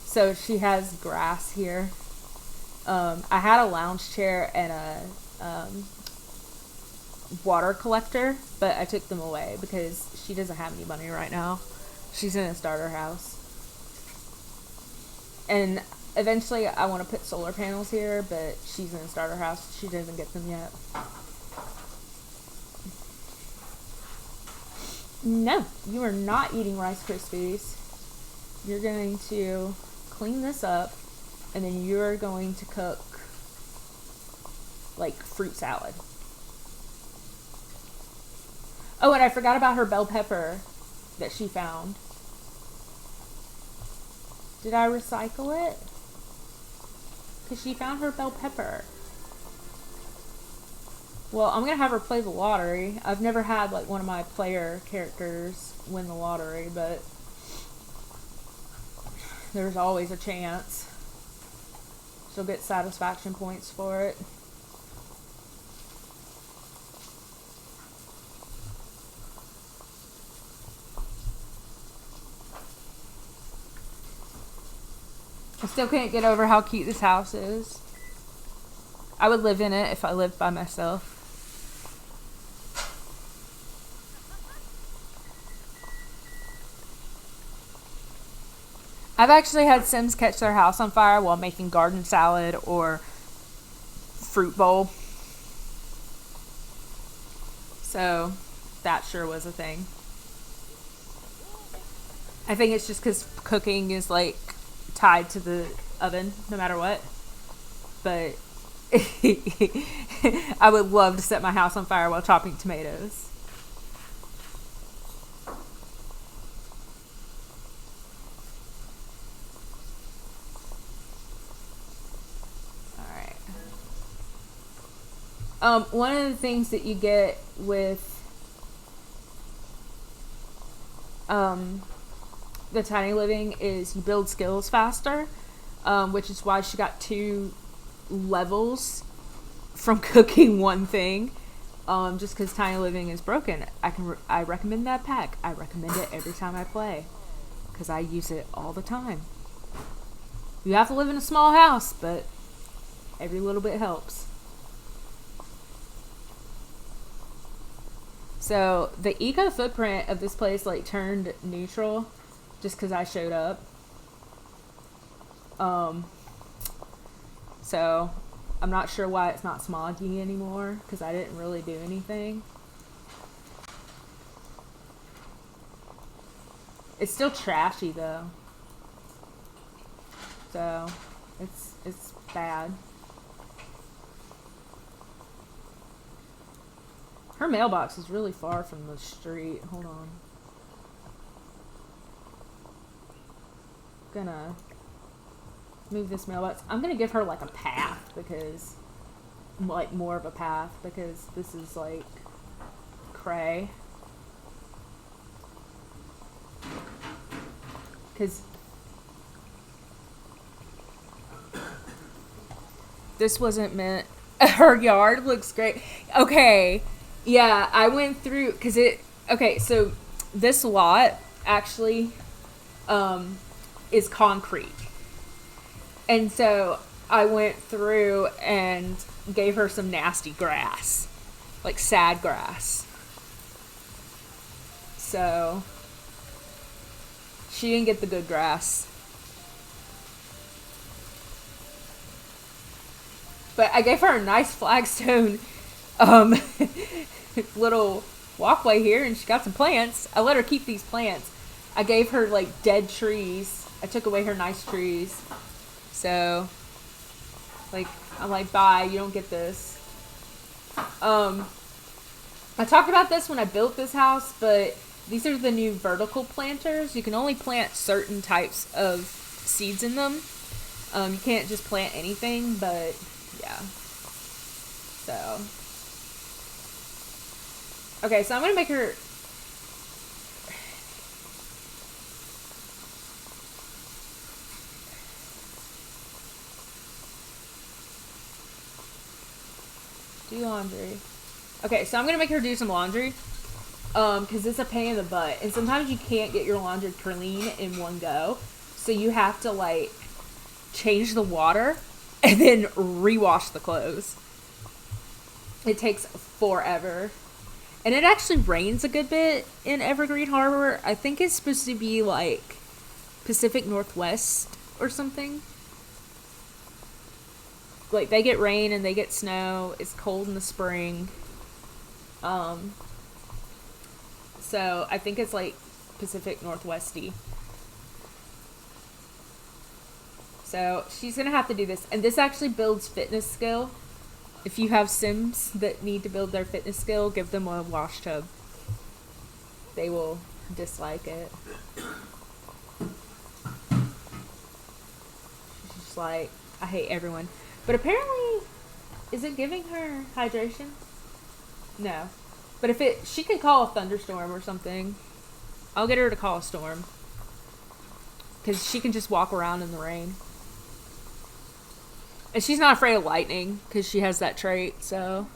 So she has grass here. I had a lounge chair and a water collector, but I took them away because she doesn't have any money right now. She's in a starter house. And eventually I want to put solar panels here, but she's in a starter house. She doesn't get them yet. No, you are not eating Rice Krispies. You're going to clean this up, and then you're going to cook like fruit salad. Oh, and I forgot about her bell pepper that she found. Did I recycle it? Because she found her bell pepper. Well, I'm going to have her play the lottery. I've never had like one of my player characters win the lottery, but there's always a chance. She'll get satisfaction points for it. I still can't get over how cute this house is. I would live in it if I lived by myself. I've actually had Sims catch their house on fire while making garden salad or fruit bowl. So that sure was a thing. I think it's just because cooking is like tied to the oven no matter what. But I would love to set my house on fire while chopping tomatoes. One of the things that you get with the tiny living is you build skills faster, which is why she got 2 levels from cooking one thing. Just because Tiny Living is broken. I recommend that pack. I recommend it every time I play because I use it all the time. You have to live in a small house, but every little bit helps. So the eco footprint of this place like turned neutral just because I showed up. So I'm not sure why it's not smoggy anymore because I didn't really do anything. It's still trashy though. So it's bad. Her mailbox is really far from the street. Hold on. Gonna move this mailbox. I'm gonna give her like a path because like more of a path because this is like cray. Because this wasn't meant. Her yard looks great. Okay. Yeah, I went through because okay, so this lot actually is concrete. And so I went through and gave her some nasty grass. Like sad grass. So she didn't get the good grass. But I gave her a nice flagstone little walkway here, and she got some plants. I let her keep these plants. I gave her like dead trees. I took away her nice trees. So like I'm like, bye, you don't get this. I talked about this when I built this house, but these are the new vertical planters. You can only plant certain types of seeds in them. You can't just plant anything, but yeah. So okay, so I'm gonna make her. Do laundry. Okay, so I'm gonna make her do some laundry. Because it's a pain in the butt. And sometimes you can't get your laundry clean in one go. So you have to, like, change the water and then rewash the clothes. It takes forever. And it actually rains a good bit in Evergreen Harbor. I think it's supposed to be, like, Pacific Northwest or something. Like, they get rain and they get snow. It's cold in the spring. So I think it's like Pacific Northwesty. So she's gonna have to do this, and this actually builds fitness skill. If you have Sims that need to build their fitness skill, give them a wash tub. They will dislike it. She's just like, I hate everyone. But apparently, is it giving her hydration? No. But if she can call a thunderstorm or something. I'll get her to call a storm. Because she can just walk around in the rain. And she's not afraid of lightning. Because she has that trait, so.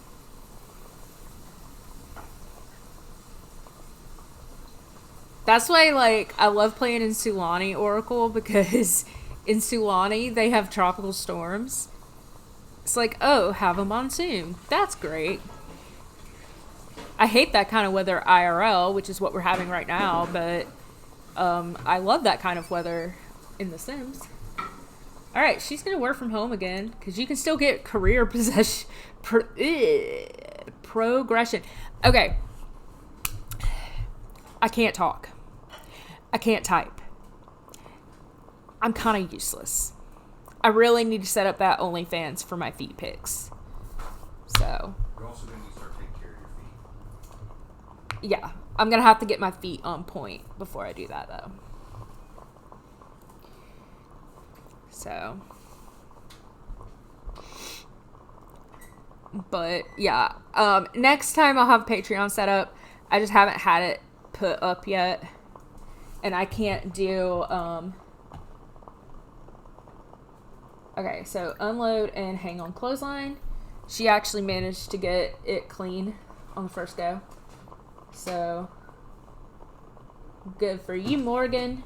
That's why, like, I love playing in Sulani Oracle. Because in Sulani, they have tropical storms. It's like, oh, have a monsoon. That's great. I hate that kind of weather IRL, which is what we're having right now, but I love that kind of weather in The Sims. Alright, she's going to work from home again, because you can still get career progression. Okay. I can't talk. I can't type. I'm kind of useless. I really need to set up that OnlyFans for my feet pics. So. You're also going to need to start taking care of your feet. Yeah, I'm going to have to get my feet on point before I do that, though. So. But, yeah. Next time I'll have Patreon set up. I just haven't had it put up yet. And I can't do, okay, so unload and hang on clothesline. She actually managed to get it clean on the first go. So, good for you, Morgan.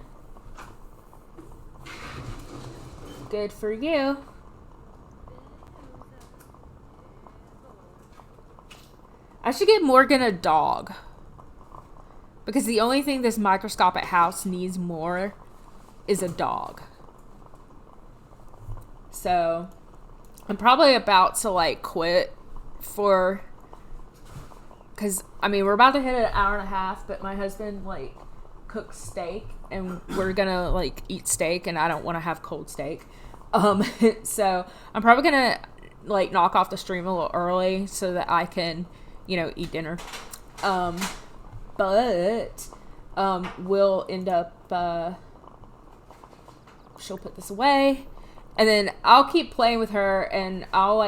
Good for you. I should get Morgan a dog. Because the only thing this microscopic house needs more is a dog. So, I'm probably about to like quit for, because I mean we're about to hit an hour and a half, but my husband like cooks steak and we're gonna like eat steak and I don't want to have cold steak. So I'm probably gonna like knock off the stream a little early so that I can, eat dinner. But we'll end up she'll put this away. And then I'll keep playing with her and I'll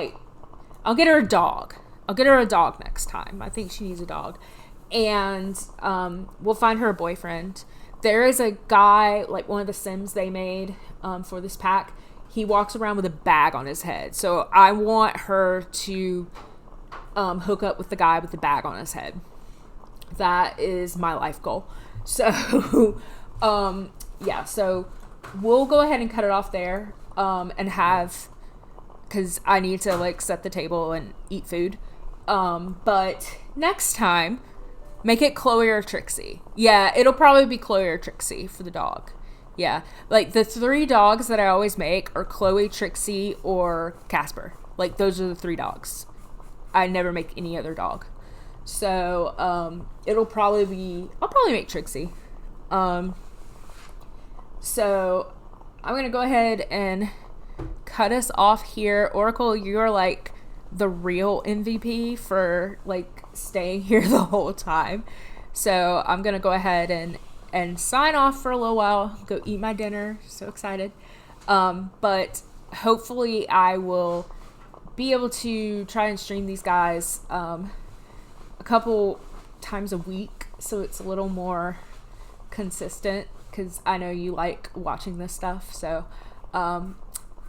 get her a dog. I'll get her a dog next time. I think she needs a dog. And we'll find her a boyfriend. There is a guy, like one of the Sims they made for this pack. He walks around with a bag on his head. So I want her to hook up with the guy with the bag on his head. That is my life goal. So, yeah. So we'll go ahead and cut it off there. And have, because I need to like set the table and eat food. But next time, make it Chloe or Trixie. Yeah, it'll probably be Chloe or Trixie for the dog. Yeah, like the 3 dogs that I always make are Chloe, Trixie, or Casper. Like those are the 3 dogs. I never make any other dog. So I'll probably make Trixie. So I'm going to go ahead and cut us off here. Oracle, you're like the real MVP for like staying here the whole time. So I'm going to go ahead and sign off for a little while, go eat my dinner. So excited. But hopefully I will be able to try and stream these guys a couple times a week. So it's a little more consistent. Because I know you like watching this stuff. So, all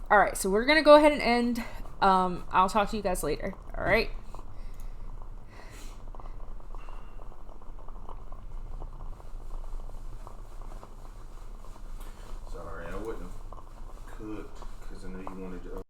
right. So we're going to go ahead and end. I'll talk to you guys later. All right. Sorry, I wouldn't have cooked